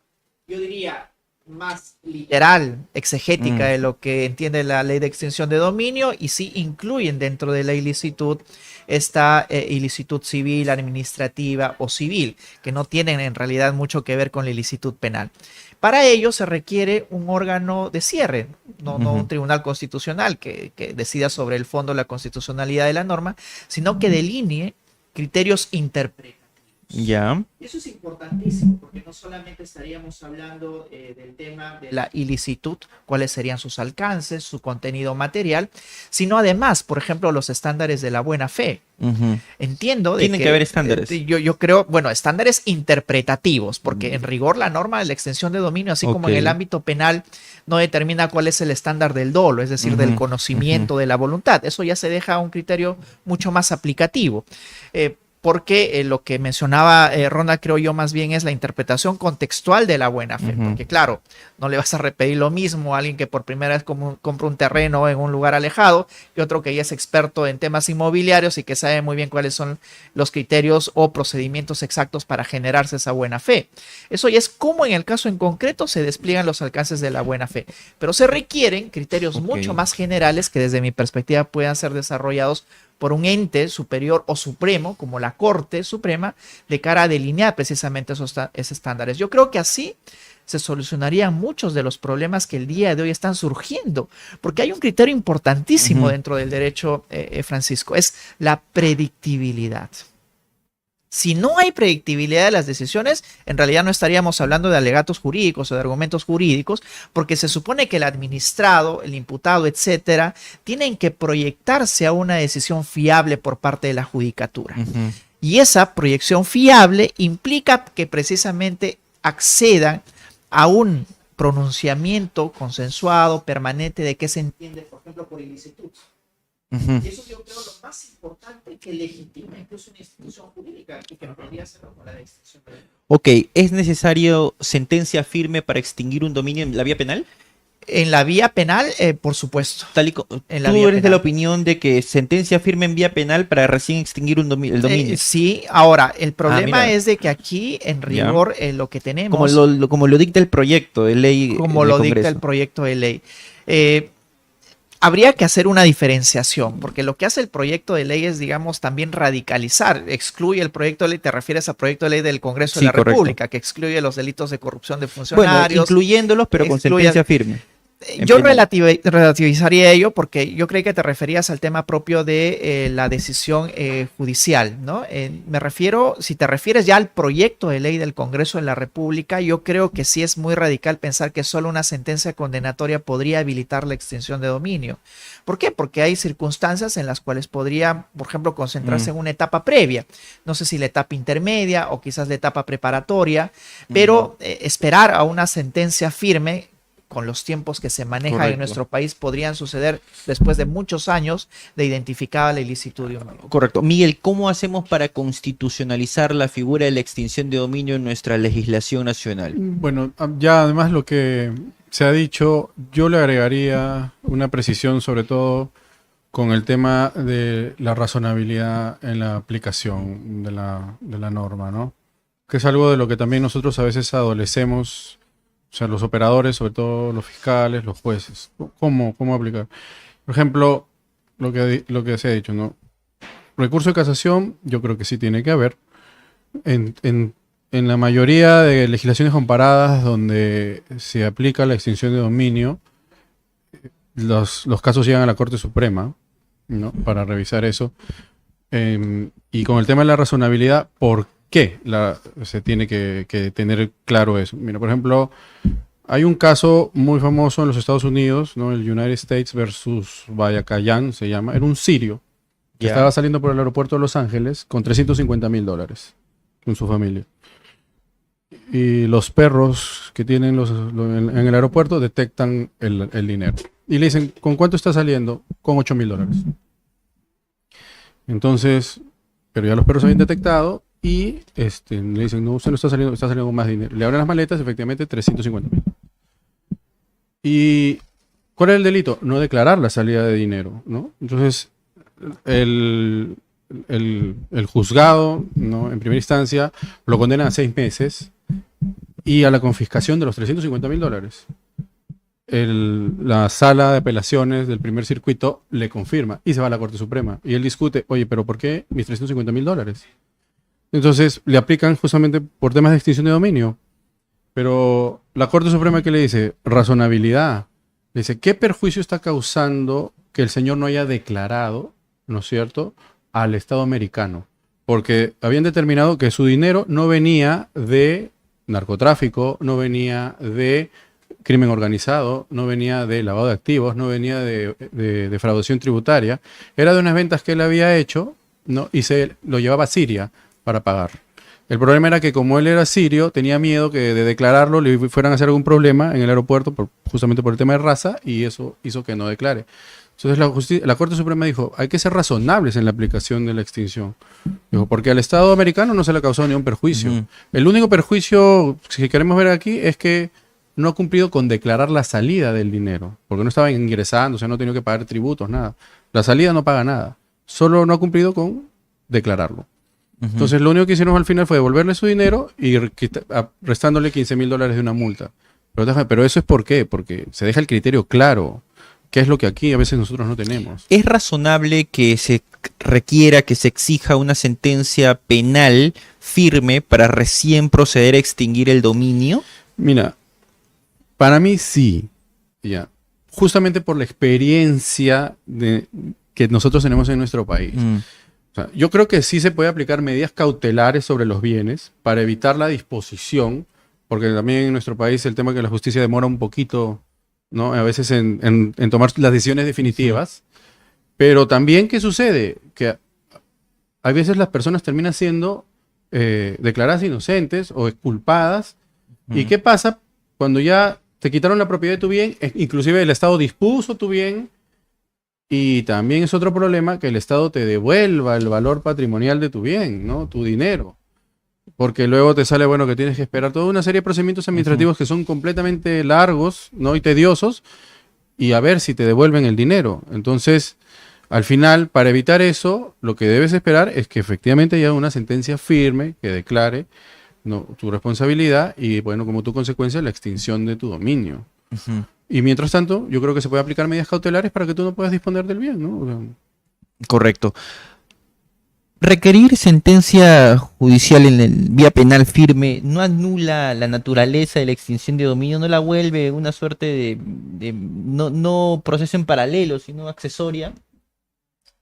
yo diría más literal, exegética de lo que entiende la ley de extinción de dominio, y sí incluyen dentro de la ilicitud esta ilicitud civil, administrativa o civil, que no tienen en realidad mucho que ver con la ilicitud penal. Para ello se requiere un órgano de cierre, no un tribunal constitucional que decida sobre el fondo la constitucionalidad de la norma, sino que delinee criterios interpretativos.
Ya.
Y eso es importantísimo porque no solamente estaríamos hablando del tema de la ilicitud, cuáles serían sus alcances, su contenido material, sino además, por ejemplo, los estándares de la buena fe. Entiendo de
Tienen que haber estándares.
Yo creo, bueno, estándares interpretativos, porque en rigor la norma de la extensión de dominio, así como en el ámbito penal, no determina cuál es el estándar del dolo, es decir, del conocimiento de la voluntad. Eso ya se deja a un criterio mucho más aplicativo. Porque lo que mencionaba Ronald, creo yo, más bien es la interpretación contextual de la buena fe. Porque claro, no le vas a repetir lo mismo a alguien que por primera vez compra un terreno en un lugar alejado y otro que ya es experto en temas inmobiliarios y que sabe muy bien cuáles son los criterios o procedimientos exactos para generarse esa buena fe. Eso ya es como en el caso en concreto se despliegan los alcances de la buena fe. Pero se requieren criterios mucho más generales que desde mi perspectiva puedan ser desarrollados por un ente superior o supremo, como la Corte Suprema, de cara a delinear precisamente esos estándares. Yo creo que así se solucionarían muchos de los problemas que el día de hoy están surgiendo, porque hay un criterio importantísimo dentro del derecho, Francisco, es la predictibilidad. Si no hay predictibilidad de las decisiones, en realidad no estaríamos hablando de alegatos jurídicos o de argumentos jurídicos, porque se supone que el administrado, el imputado, etcétera, tienen que proyectarse a una decisión fiable por parte de la judicatura. Y esa proyección fiable implica que precisamente accedan a un pronunciamiento consensuado, permanente, de qué se entiende, por ejemplo, por ilicitud. Y eso yo creo lo más importante que legitima incluso una institución jurídica y que podría hacerlo con la extinción de dominio.
Ok, ¿es necesario sentencia firme para extinguir un dominio en la vía penal?
En la vía penal, por supuesto.
¿Tú eres de la opinión de que sentencia firme en vía penal para recién extinguir el dominio?
Sí, ahora, el problema es de que aquí, en rigor, lo que tenemos...
Como lo dicta el proyecto de ley.
Como lo dicta el proyecto de ley. Habría que hacer una diferenciación, porque lo que hace el proyecto de ley es, digamos, también radicalizar. Excluye el proyecto de ley, te refieres al proyecto de ley del Congreso de la República, que excluye los delitos de corrupción de funcionarios.
Bueno, incluyéndolos, pero con sentencia firme.
Yo relativizaría ello porque yo creí que te referías al tema propio de la decisión judicial, ¿no? Me refiero, si te refieres ya al proyecto de ley del Congreso de la República, yo creo que sí es muy radical pensar que solo una sentencia condenatoria podría habilitar la extinción de dominio. ¿Por qué? Porque hay circunstancias en las cuales podría, por ejemplo, concentrarse en una etapa previa. No sé si la etapa intermedia o quizás la etapa preparatoria, pero esperar a una sentencia firme con los tiempos que se manejan en nuestro país, podrían suceder después de muchos años de identificada la ilicitud de un dominio.
Correcto. Miguel, ¿cómo hacemos para constitucionalizar la figura de la extinción de dominio en nuestra legislación nacional?
Bueno, ya además lo que se ha dicho, yo le agregaría una precisión sobre todo con el tema de la razonabilidad en la aplicación de la norma, ¿no? Que es algo de lo que también nosotros a veces adolecemos. O sea, los operadores, sobre todo los fiscales, los jueces. ¿Cómo aplicar? Por ejemplo, lo que se ha dicho, ¿no? Recurso de casación, yo creo que sí tiene que haber. En la mayoría de legislaciones comparadas donde se aplica la extinción de dominio, los casos llegan a la Corte Suprema, ¿no? Para revisar eso. Y con el tema de la razonabilidad, ¿por qué se tiene que tener claro eso? Mira, por ejemplo, hay un caso muy famoso en los Estados Unidos, ¿no? El United States versus Vallacayan se llama. Era un sirio que estaba saliendo por el aeropuerto de Los Ángeles con $350,000 con su familia. Y los perros que tienen en el aeropuerto detectan el dinero. Y le dicen, ¿con cuánto está saliendo? Con $8,000. Entonces, pero ya los perros habían detectado. Y le dicen, no, usted no está saliendo con más dinero. Le abren las maletas, efectivamente, $350,000. ¿Y cuál es el delito? No declarar la salida de dinero, ¿no? Entonces, el, el juzgado, ¿no? En primera instancia, lo condena a 6 meses y a la confiscación de los $350.000. La sala de apelaciones del primer circuito le confirma y se va a la Corte Suprema. Y él discute, oye, pero ¿por qué mis $350.000? Entonces le aplican justamente por temas de extinción de dominio. Pero la Corte Suprema, ¿qué le dice? Razonabilidad. Le dice, ¿qué perjuicio está causando que el señor no haya declarado, ¿no es cierto?, al Estado americano? Porque habían determinado que su dinero no venía de narcotráfico, no venía de crimen organizado, no venía de lavado de activos, no venía de defraudación tributaria. Era de unas ventas que él había hecho, ¿no? Y se lo llevaba a Siria para pagar. El problema era que como él era sirio, tenía miedo que de declararlo le fueran a hacer algún problema en el aeropuerto, justamente por el tema de raza, y eso hizo que no declare. Entonces la Corte Suprema dijo, hay que ser razonables en la aplicación de la extinción. Dijo, porque al Estado americano no se le ha causado ningún perjuicio. El único perjuicio, si queremos ver aquí, es que no ha cumplido con declarar la salida del dinero, porque no estaba ingresando, o sea, no ha tenido que pagar tributos, nada. La salida no paga nada, solo no ha cumplido con declararlo. Entonces lo único que hicieron al final fue devolverle su dinero y restándole $15.000 de una multa. Pero eso es ¿por qué? Porque se deja el criterio claro, que es lo que aquí a veces nosotros no tenemos.
¿Es razonable que se requiera, que se exija una sentencia penal firme para recién proceder a extinguir el dominio?
Mira, para mí sí, ya. Justamente por la experiencia que nosotros tenemos en nuestro país. O sea, yo creo que sí se puede aplicar medidas cautelares sobre los bienes para evitar la disposición, porque también en nuestro país el tema que la justicia demora un poquito, ¿no? A veces en tomar las decisiones definitivas. Pero también, ¿qué sucede? Que a veces las personas terminan siendo declaradas inocentes o exculpadas. ¿Y qué pasa cuando ya te quitaron la propiedad de tu bien? Inclusive el Estado dispuso tu bien. Y también es otro problema que el Estado te devuelva el valor patrimonial de tu bien, ¿no? Tu dinero. Porque luego te sale, bueno, que tienes que esperar toda una serie de procedimientos administrativos que son completamente largos, ¿no? Y tediosos, y a ver si te devuelven el dinero. Entonces, al final, para evitar eso, lo que debes esperar es que efectivamente haya una sentencia firme que declare, ¿no?, tu responsabilidad y, bueno, como tu consecuencia, la extinción de tu dominio. Y mientras tanto, yo creo que se puede aplicar medidas cautelares para que tú no puedas disponer del bien, ¿no? O sea,
correcto. Requerir sentencia judicial en el vía penal firme no anula la naturaleza de la extinción de dominio, no la vuelve una suerte de no proceso en paralelo, sino accesoria.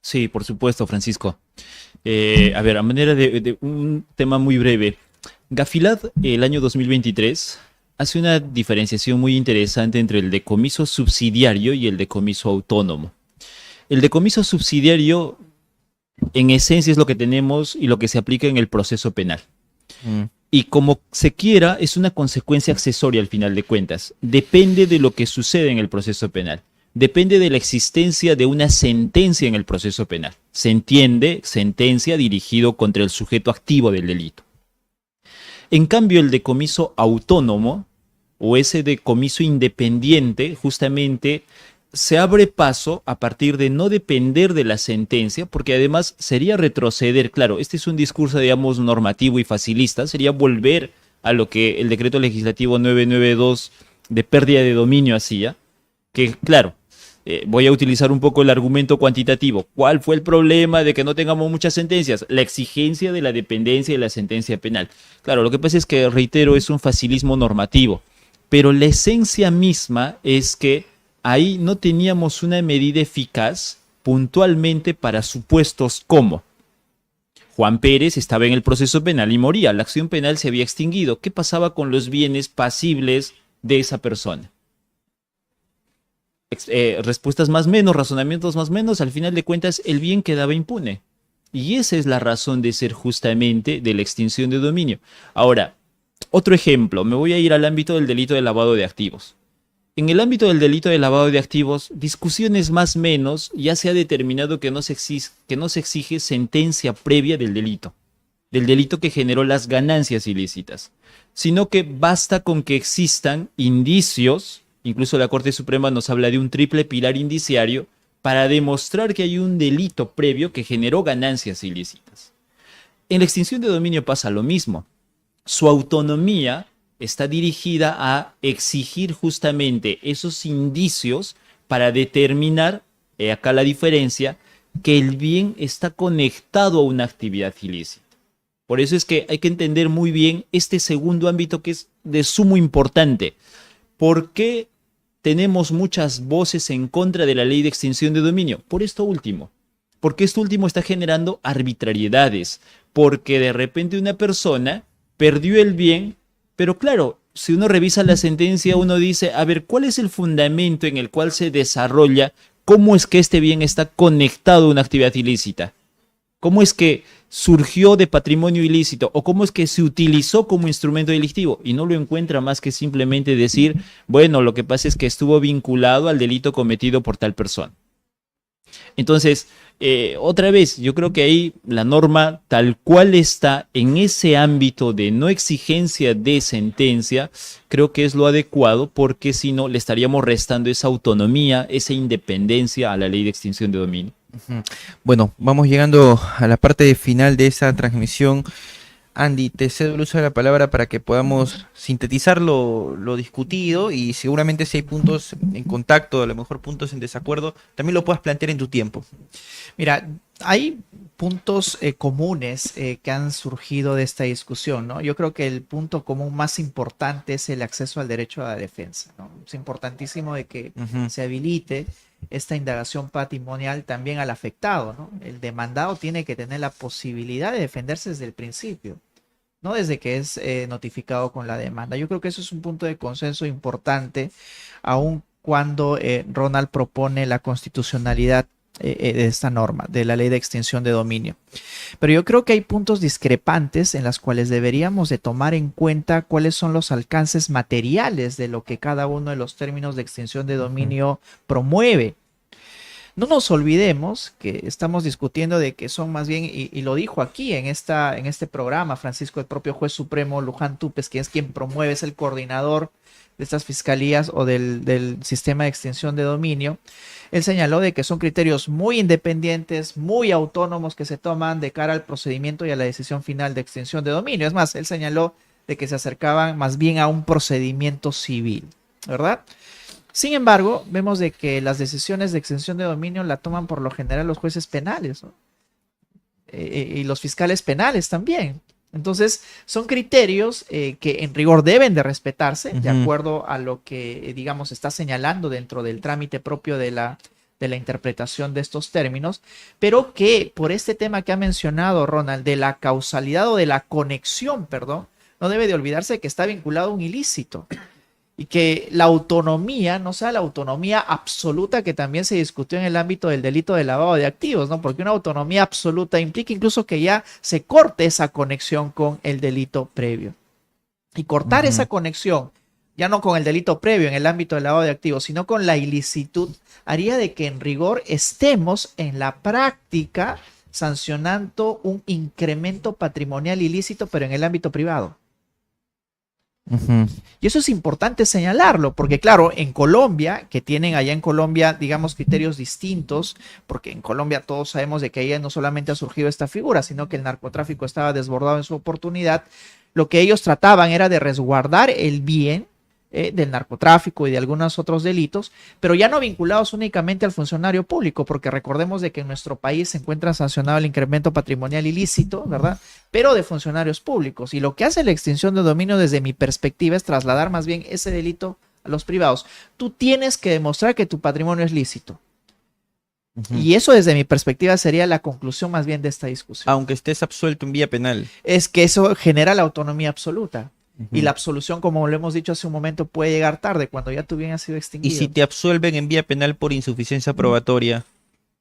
Sí, por supuesto, Francisco. A ver, a manera de un tema muy breve. Gafilad, el año 2023, hace una diferenciación muy interesante entre el decomiso subsidiario y el decomiso autónomo. El decomiso subsidiario, en esencia, es lo que tenemos y lo que se aplica en el proceso penal. Y como se quiera, es una consecuencia accesoria al final de cuentas. Depende de lo que sucede en el proceso penal. Depende de la existencia de una sentencia en el proceso penal. Se entiende sentencia dirigido contra el sujeto activo del delito. En cambio, el decomiso autónomo o ese decomiso independiente justamente se abre paso a partir de no depender de la sentencia, porque además sería retroceder, claro, este es un discurso, digamos, normativo y facilista, sería volver a lo que el decreto legislativo 992 de pérdida de dominio hacía, que claro, voy a utilizar un poco el argumento cuantitativo. ¿Cuál fue el problema de que no tengamos muchas sentencias? La exigencia de la dependencia de la sentencia penal. Claro, lo que pasa es que, reitero, es un facilismo normativo, pero la esencia misma es que ahí no teníamos una medida eficaz puntualmente para supuestos como Juan Pérez estaba en el proceso penal y moría, la acción penal se había extinguido. ¿Qué pasaba con los bienes pasibles de esa persona? Respuestas más o menos, razonamientos más o menos, al final de cuentas el bien quedaba impune. Y esa es la razón de ser justamente de la extinción de dominio. Ahora, otro ejemplo, me voy a ir al ámbito del delito de lavado de activos. En el ámbito del delito de lavado de activos, discusiones más o menos, ya se ha determinado que no se exige sentencia previa del delito que generó las ganancias ilícitas, sino que basta con que existan indicios Incluso la Corte Suprema nos habla de un triple pilar indiciario para demostrar que hay un delito previo que generó ganancias ilícitas. En la extinción de dominio pasa lo mismo. Su autonomía está dirigida a exigir justamente esos indicios para determinar, acá la diferencia, que el bien está conectado a una actividad ilícita. Por eso es que hay que entender muy bien este segundo ámbito que es de sumo importante. ¿Por qué tenemos muchas voces en contra de la ley de extinción de dominio? Por esto último. Porque esto último está generando arbitrariedades. Porque de repente una persona perdió el bien, pero claro, si uno revisa la sentencia, uno dice, a ver, ¿cuál es el fundamento en el cual se desarrolla cómo es que este bien está conectado a una actividad ilícita? ¿Cómo es que surgió de patrimonio ilícito o cómo es que se utilizó como instrumento delictivo? Y no lo encuentra más que simplemente decir, bueno, lo que pasa es que estuvo vinculado al delito cometido por tal persona. Entonces, otra vez, yo creo que ahí la norma tal cual está en ese ámbito de no exigencia de sentencia, creo que es lo adecuado porque si no le estaríamos restando esa autonomía, esa independencia a la ley de extinción de dominio.
Bueno, vamos llegando a la parte final de esa transmisión. Andy, te cedo el uso de la palabra para que podamos sintetizar lo discutido y seguramente si hay puntos en contacto, a lo mejor puntos en desacuerdo, también lo puedas plantear en tu tiempo.
Mira, hay puntos comunes que han surgido de esta discusión, ¿no? Yo creo que el punto común más importante es el acceso al derecho a la defensa, ¿no? Es importantísimo de que se habilite esta indagación patrimonial también al afectado, ¿no? El demandado tiene que tener la posibilidad de defenderse desde el principio, no desde que es notificado con la demanda. Yo creo que eso es un punto de consenso importante, aun cuando Ronald propone la constitucionalidad de esta norma, de la ley de extinción de dominio. Pero yo creo que hay puntos discrepantes en los cuales deberíamos de tomar en cuenta cuáles son los alcances materiales de lo que cada uno de los términos de extinción de dominio promueve. No nos olvidemos que estamos discutiendo de que son más bien, y lo dijo aquí en este programa, Francisco, el propio juez supremo Luján Túpez, que es quien promueve, es el coordinador de estas fiscalías o del sistema de extinción de dominio. Él señaló de que son criterios muy independientes, muy autónomos que se toman de cara al procedimiento y a la decisión final de extinción de dominio. Es más, él señaló de que se acercaban más bien a un procedimiento civil, ¿verdad? Sin embargo, vemos de que las decisiones de extinción de dominio la toman por lo general los jueces penales, ¿no? Y los fiscales penales también. Entonces, son criterios que en rigor deben de respetarse, de acuerdo a lo que, digamos, está señalando dentro del trámite propio de la interpretación de estos términos, pero que por este tema que ha mencionado Ronald, de la causalidad o de la conexión, perdón, no debe de olvidarse que está vinculado a un ilícito. Y que la autonomía no sea la autonomía absoluta que también se discutió en el ámbito del delito de lavado de activos, ¿no? Porque una autonomía absoluta implica incluso que ya se corte esa conexión con el delito previo. Y cortar esa conexión, ya no con el delito previo en el ámbito del lavado de activos, sino con la ilicitud, haría de que en rigor estemos en la práctica sancionando un incremento patrimonial ilícito, pero en el ámbito privado. Y eso es importante señalarlo, porque claro, en Colombia, que tienen allá en Colombia, digamos, criterios distintos, porque en Colombia todos sabemos de que allá no solamente ha surgido esta figura, sino que el narcotráfico estaba desbordado en su oportunidad, lo que ellos trataban era de resguardar el bien del narcotráfico y de algunos otros delitos, pero ya no vinculados únicamente al funcionario público, porque recordemos de que en nuestro país se encuentra sancionado el incremento patrimonial ilícito, ¿verdad? Pero de funcionarios públicos. Y lo que hace la extinción de dominio desde mi perspectiva es trasladar más bien ese delito a los privados. Tú tienes que demostrar que tu patrimonio es lícito. Y eso desde mi perspectiva sería la conclusión más bien de esta discusión.
Aunque estés absuelto en vía penal.
Es que eso genera la autonomía absoluta. Y la absolución, como lo hemos dicho hace un momento, puede llegar tarde, cuando ya tu bien ha sido extinguido.
Y si te absuelven en vía penal por insuficiencia probatoria,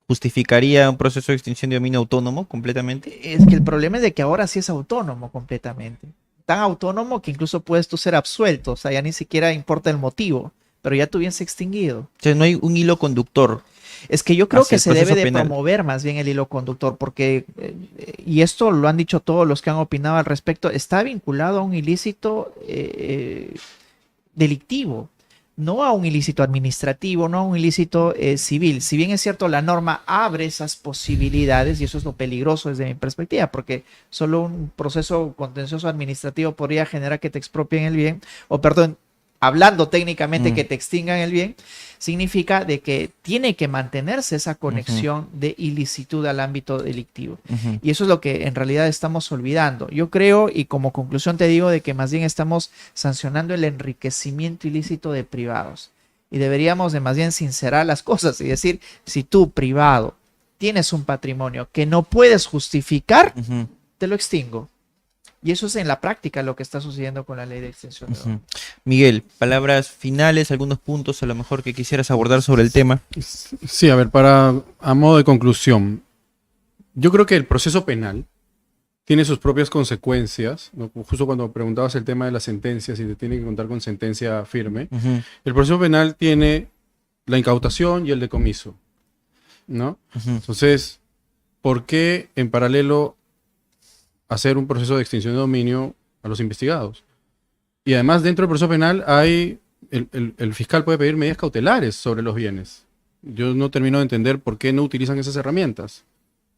¿justificaría un proceso de extinción de dominio autónomo completamente?
Es que el problema es de que ahora sí es autónomo completamente. Tan autónomo que incluso puedes tú ser absuelto, o sea, ya ni siquiera importa el motivo, pero ya tu bien se ha extinguido.
O sea, no hay un hilo conductor.
Es que yo creo que se debe de
penal.
promover más bien el hilo conductor, porque, y esto lo han dicho todos los que han opinado al respecto, está vinculado a un ilícito delictivo. no a un ilícito administrativo, no a un ilícito civil. Si bien es cierto, la norma abre esas posibilidades, y eso es lo peligroso desde mi perspectiva, porque solo un proceso contencioso administrativo podría generar que te expropien el bien, o perdón, hablando técnicamente que te extingan el bien, significa de que tiene que mantenerse esa conexión de ilicitud al ámbito delictivo. Y eso es lo que en realidad estamos olvidando. Yo creo, y como conclusión te digo, de que más bien estamos sancionando el enriquecimiento ilícito de privados. Y deberíamos de más bien sincerar las cosas y decir, si tú, privado, tienes un patrimonio que no puedes justificar, te lo extingo. Y eso es en la práctica lo que está sucediendo con la ley de extinción de dominio.
Miguel, palabras finales, algunos puntos a lo mejor que quisieras abordar sobre el tema.
Sí, a ver, a modo de conclusión, yo creo que el proceso penal tiene sus propias consecuencias, ¿no? Justo cuando preguntabas el tema de las sentencias y te tiene que contar con sentencia firme, el proceso penal tiene la incautación y el decomiso, ¿no? Entonces, ¿por qué en paralelo hacer un proceso de extinción de dominio a los investigados? Y además, dentro del proceso penal hay el fiscal puede pedir medidas cautelares sobre los bienes. Yo no termino de entender por qué no utilizan esas herramientas.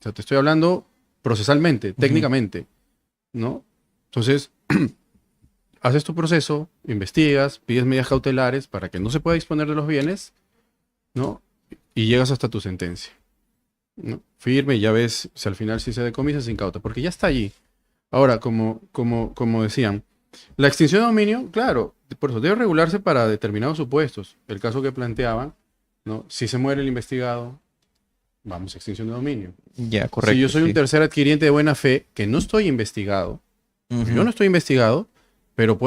O sea, te estoy hablando procesalmente, técnicamente, ¿no? Entonces, haces tu proceso, investigas, pides medidas cautelares para que no se pueda disponer de los bienes, ¿no? Y llegas hasta tu sentencia, ¿no? Firme, y ya ves si al final sí se decomisa, se incauta, porque ya está allí. Ahora, como decían, la extinción de dominio, claro, por eso debe regularse para determinados supuestos. El caso que planteaban, ¿no? Si se muere el investigado, vamos a extinción de dominio.
Ya, correcto.
Si yo soy un tercer adquiriente de buena fe, que no estoy investigado, yo no estoy investigado, pero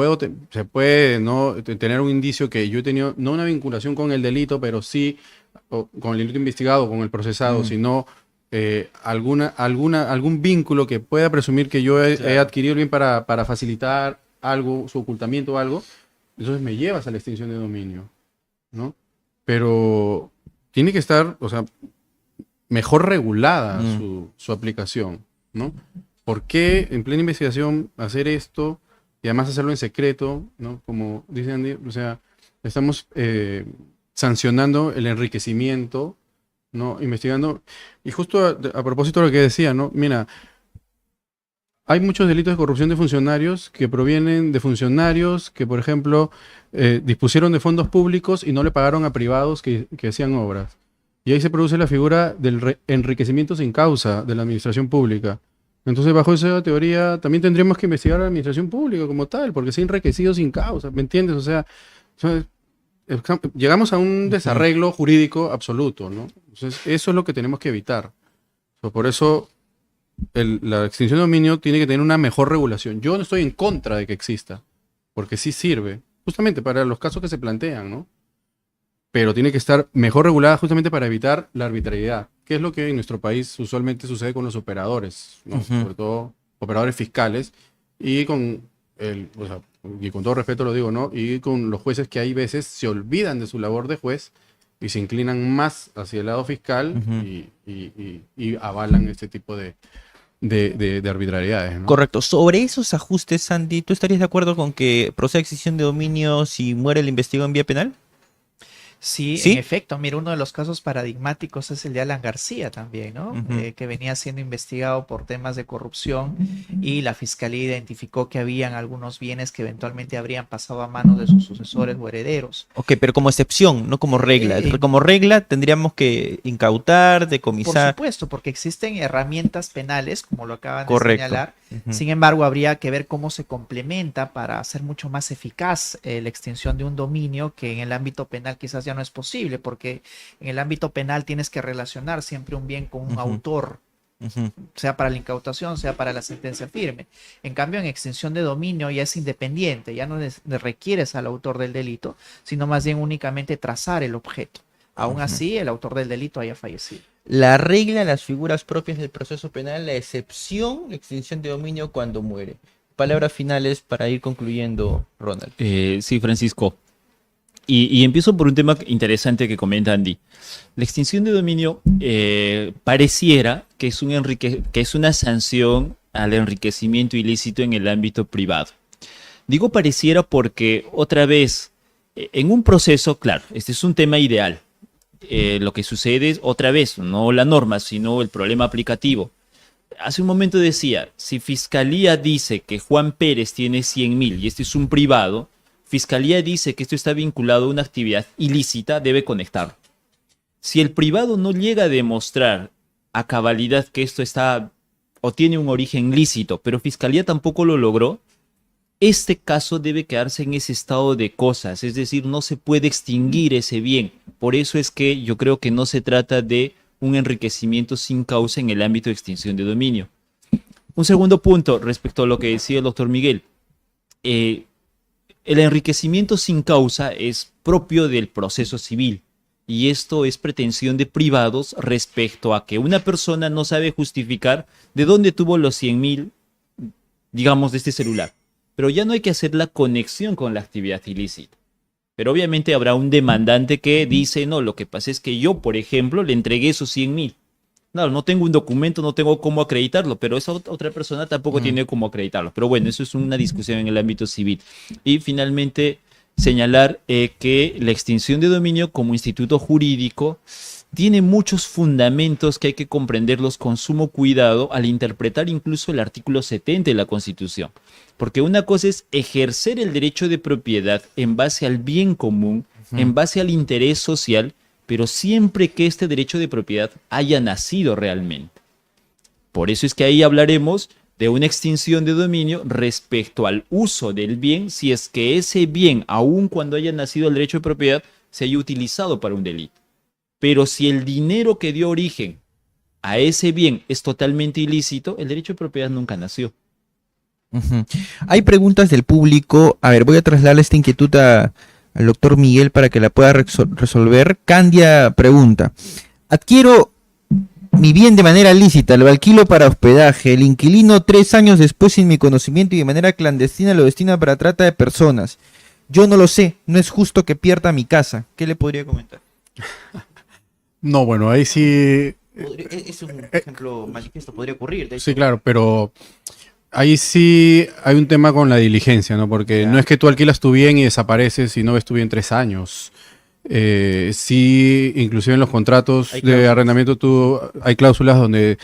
se puede no tener un indicio que yo he tenido, no una vinculación con el delito, pero sí con el delito investigado, con el procesado, sino algún vínculo que pueda presumir que yo he adquirido el bien para facilitar algo, su ocultamiento o algo, entonces me llevas a la extinción de dominio, ¿no? Pero tiene que estar, o sea, mejor regulada su aplicación, ¿no? ¿Por qué en plena investigación hacer esto y además hacerlo en secreto, ¿no? Como dice Andy, o sea, estamos sancionando el enriquecimiento, ¿no? Investigando. Y justo a propósito de lo que decía, ¿no? Mira, hay muchos delitos de corrupción de funcionarios que provienen de funcionarios que, por ejemplo, dispusieron de fondos públicos y no le pagaron a privados que hacían obras. Y ahí se produce la figura del enriquecimiento sin causa de la administración pública. Entonces, bajo esa teoría, también tendríamos que investigar a la administración pública como tal, porque se ha enriquecido sin causa, ¿me entiendes? O sea, llegamos a un desarreglo jurídico absoluto, ¿no? Entonces, eso es lo que tenemos que evitar. Por eso, la extinción de dominio tiene que tener una mejor regulación. Yo no estoy en contra de que exista, porque sí sirve, justamente para los casos que se plantean, ¿no? Pero tiene que estar mejor regulada justamente para evitar la arbitrariedad, que es lo que en nuestro país usualmente sucede con los operadores, ¿no? Sobre todo operadores fiscales, y con y con todo respeto lo digo, ¿no? Y con los jueces que hay veces se olvidan de su labor de juez y se inclinan más hacia el lado fiscal y avalan este tipo de arbitrariedades, ¿no?
Correcto. Sobre esos ajustes, Sandy, ¿tú estarías de acuerdo con que proceda extinción de dominio si muere el investigado en vía penal?
Sí,
¿Sí?
en efecto. Mira, uno de los casos paradigmáticos es el de Alan García también, ¿no? Que venía siendo investigado por temas de corrupción y la fiscalía identificó que habían algunos bienes que eventualmente habrían pasado a manos de sus sucesores o herederos.
Ok, pero como excepción, no como regla. Como regla tendríamos que incautar, decomisar.
Por supuesto, porque existen herramientas penales, como lo acaban de
Correcto.
señalar. Sin embargo, habría que ver cómo se complementa para hacer mucho más eficaz la extinción de un dominio que en el ámbito penal quizás ya no es posible, porque en el ámbito penal tienes que relacionar siempre un bien con un autor, sea para la incautación, sea para la sentencia firme. En cambio, en extinción de dominio ya es independiente, ya no requieres al autor del delito, sino más bien únicamente trazar el objeto. Aún así, el autor del delito haya fallecido.
La regla, las figuras propias del proceso penal, la excepción, la extinción de dominio cuando muere. Palabras finales para ir concluyendo, Ronald.
Sí, Francisco. Y empiezo por un tema interesante que comenta Andy. La extinción de dominio pareciera que es una sanción al enriquecimiento ilícito en el ámbito privado. Digo pareciera porque, otra vez, En un proceso, claro, este es un tema ideal. Lo que sucede es, otra vez, no la norma, sino el problema aplicativo. Hace un momento decía, si Fiscalía dice que Juan Pérez tiene 100.000 y este es un privado, Fiscalía dice que esto está vinculado a una actividad ilícita, debe conectarlo. Si el privado no llega a demostrar a cabalidad que esto está o tiene un origen lícito, pero Fiscalía tampoco lo logró, este caso debe quedarse en ese estado de cosas, es decir, no se puede extinguir ese bien. Por eso es que yo creo que no se trata de un enriquecimiento sin causa en el ámbito de extinción de dominio. Un segundo punto respecto a lo que decía el doctor Miguel. El enriquecimiento sin causa es propio del proceso civil y esto es pretensión de privados respecto a que una persona no sabe justificar de dónde tuvo los 100.000, digamos, de este celular. Pero ya no hay que hacer la conexión con la actividad ilícita. Pero obviamente habrá un demandante que dice, no, lo que pasa es que yo, por ejemplo, le entregué esos 100.000. Claro, no tengo un documento, no tengo cómo acreditarlo, pero esa otra persona tampoco tiene cómo acreditarlo. Pero bueno, eso es una discusión en el ámbito civil. Y finalmente, señalar que la extinción de dominio como instituto jurídico tiene muchos fundamentos que hay que comprenderlos con sumo cuidado al interpretar incluso el artículo 70 de la Constitución. Porque una cosa es ejercer el derecho de propiedad en base al bien común, en base al interés social, pero siempre que este derecho de propiedad haya nacido realmente. Por eso es que ahí hablaremos de una extinción de dominio respecto al uso del bien, si es que ese bien, aun cuando haya nacido el derecho de propiedad, se haya utilizado para un delito. Pero si el dinero que dio origen a ese bien es totalmente ilícito, el derecho de propiedad nunca nació.
Hay preguntas del público. A ver, voy a trasladar esta inquietud al doctor Miguel para que la pueda resolver. Candia pregunta: adquiero mi bien de manera lícita, lo alquilo para hospedaje. El inquilino 3 años después, sin mi conocimiento y de manera clandestina, lo destina para trata de personas. Yo no lo sé, no es justo que pierda mi casa. ¿Qué le podría comentar?
No, bueno, ahí sí...
Es un ejemplo manifiesto, podría ocurrir. De hecho.
Sí, claro, pero ahí sí hay un tema con la diligencia, ¿no? Porque no es que tú alquilas tu bien y desapareces y no ves tu bien 3 años. Sí, inclusive en los contratos de arrendamiento hay cláusulas donde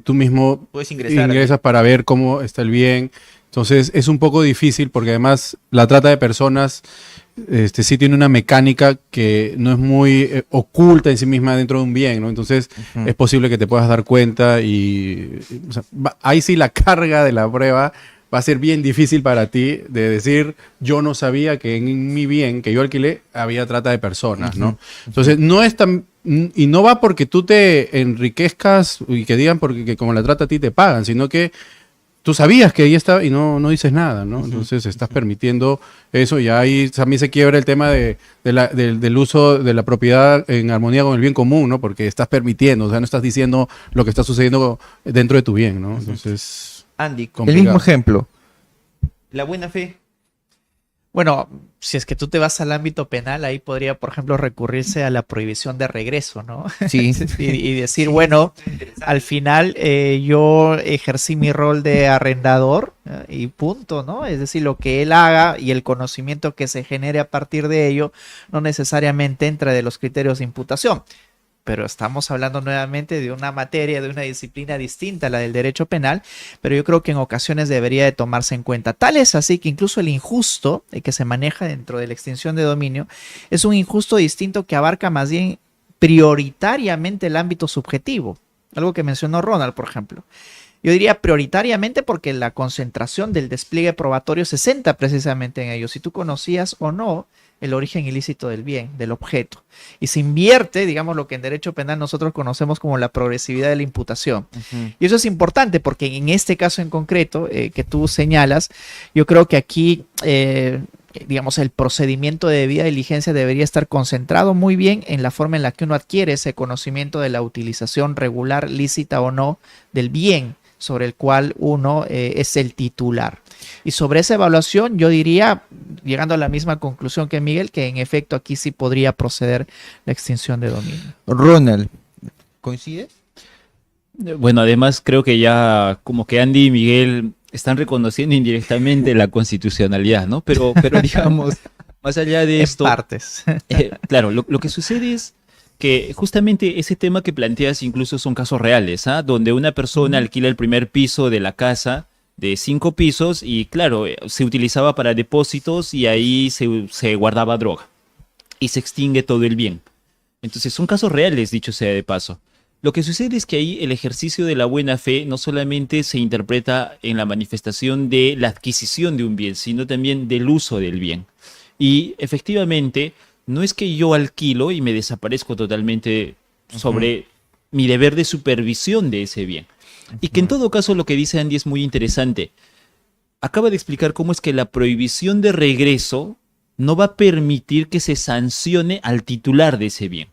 tú mismo
puedes ingresar
para ver cómo está el bien. Entonces es un poco difícil porque además la trata de personas sí tiene una mecánica que no es muy oculta en sí misma dentro de un bien, ¿no? Entonces es posible que te puedas dar cuenta y o sea, ahí sí la carga de la prueba va a ser bien difícil para ti de decir, yo no sabía que en mi bien que yo alquilé había trata de personas, ¿no? Entonces no es tan... Y no va porque tú te enriquezcas y que digan porque que como la trata a ti te pagan, sino que tú sabías que ahí estaba y no dices nada, ¿no? Entonces estás permitiendo eso y ahí también se quiebra el tema del uso de la propiedad en armonía con el bien común, ¿no? Porque estás permitiendo, o sea, no estás diciendo lo que está sucediendo dentro de tu bien, ¿no? Entonces,
Andy,
complicado.
El mismo ejemplo. La buena fe.
Bueno, si es que tú te vas al ámbito penal, ahí podría, por ejemplo, recurrirse a la prohibición de regreso, ¿no?
Sí.
y decir, bueno, al final yo ejercí mi rol de arrendador y punto, ¿no? Es decir, lo que él haga y el conocimiento que se genere a partir de ello no necesariamente entra de los criterios de imputación. Pero estamos hablando nuevamente de una materia, de una disciplina distinta a la del derecho penal, pero yo creo que en ocasiones debería de tomarse en cuenta. Tal es así que incluso el injusto que se maneja dentro de la extinción de dominio es un injusto distinto que abarca más bien prioritariamente el ámbito subjetivo, algo que mencionó Ronald, por ejemplo. Yo diría prioritariamente porque la concentración del despliegue probatorio se centra precisamente en ello, si tú conocías o no el origen ilícito del bien, del objeto. Y se invierte, digamos, lo que en derecho penal nosotros conocemos como la progresividad de la imputación. Y eso es importante porque en este caso en concreto que tú señalas, yo creo que aquí, digamos, el procedimiento de debida diligencia debería estar concentrado muy bien en la forma en la que uno adquiere ese conocimiento de la utilización regular, lícita o no, del bien sobre el cual uno es el titular. Y sobre esa evaluación yo diría, llegando a la misma conclusión que Miguel, que en efecto aquí sí podría proceder la extinción de dominio.
Ronald, ¿coincide?
Bueno, además creo que ya como que Andy y Miguel están reconociendo indirectamente la constitucionalidad, ¿no? Pero digamos, Más allá de
En
esto,
partes.
claro, lo que sucede es que justamente ese tema que planteas incluso son casos reales, ¿ah? Donde una persona alquila el primer piso de la casa de 5 pisos y claro, se utilizaba para depósitos y ahí se guardaba droga y se extingue todo el bien. Entonces son casos reales, dicho sea de paso. Lo que sucede es que ahí el ejercicio de la buena fe no solamente se interpreta en la manifestación de la adquisición de un bien, sino también del uso del bien. Y efectivamente, no es que yo alquilo y me desaparezco totalmente sobre mi deber de supervisión de ese bien. Y que en todo caso lo que dice Andy es muy interesante. Acaba de explicar cómo es que la prohibición de regreso no va a permitir que se sancione al titular de ese bien.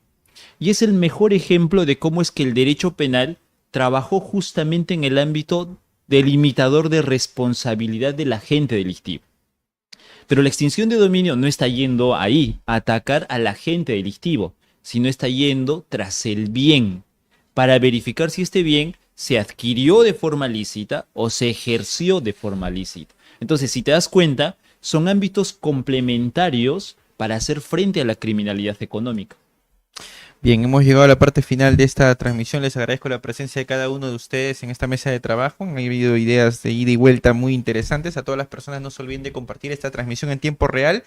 Y es el mejor ejemplo de cómo es que el derecho penal trabajó justamente en el ámbito delimitador de responsabilidad del agente delictivo. Pero la extinción de dominio no está yendo ahí, a atacar al agente delictivo, sino está yendo tras el bien, para verificar si este bien se adquirió de forma lícita o se ejerció de forma lícita. Entonces, si te das cuenta, son ámbitos complementarios para hacer frente a la criminalidad económica.
Bien, hemos llegado a la parte final de esta transmisión. Les agradezco la presencia de cada uno de ustedes en esta mesa de trabajo. Han habido ideas de ida y vuelta muy interesantes. A todas las personas no se olviden de compartir esta transmisión en tiempo real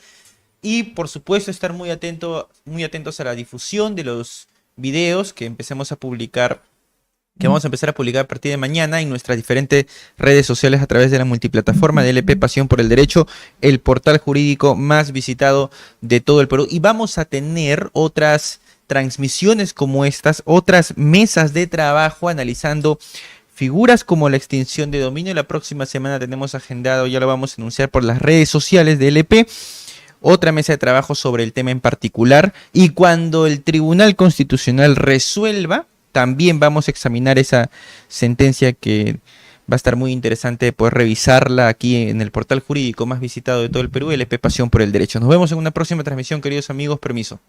y, por supuesto, estar muy atentos a la difusión de los videos que empecemos a publicar, que vamos a empezar a publicar a partir de mañana en nuestras diferentes redes sociales a través de la multiplataforma de LP Pasión por el Derecho, el portal jurídico más visitado de todo el Perú. Y vamos a tener otras transmisiones como estas, otras mesas de trabajo analizando figuras como la extinción de dominio. La próxima semana tenemos agendado, ya lo vamos a anunciar por las redes sociales de LP, otra mesa de trabajo sobre el tema en particular. Y cuando el Tribunal Constitucional resuelva, también vamos a examinar esa sentencia que va a estar muy interesante poder revisarla aquí en el portal jurídico más visitado de todo el Perú, LP Pasión por el Derecho. Nos vemos en una próxima transmisión, queridos amigos. Permiso.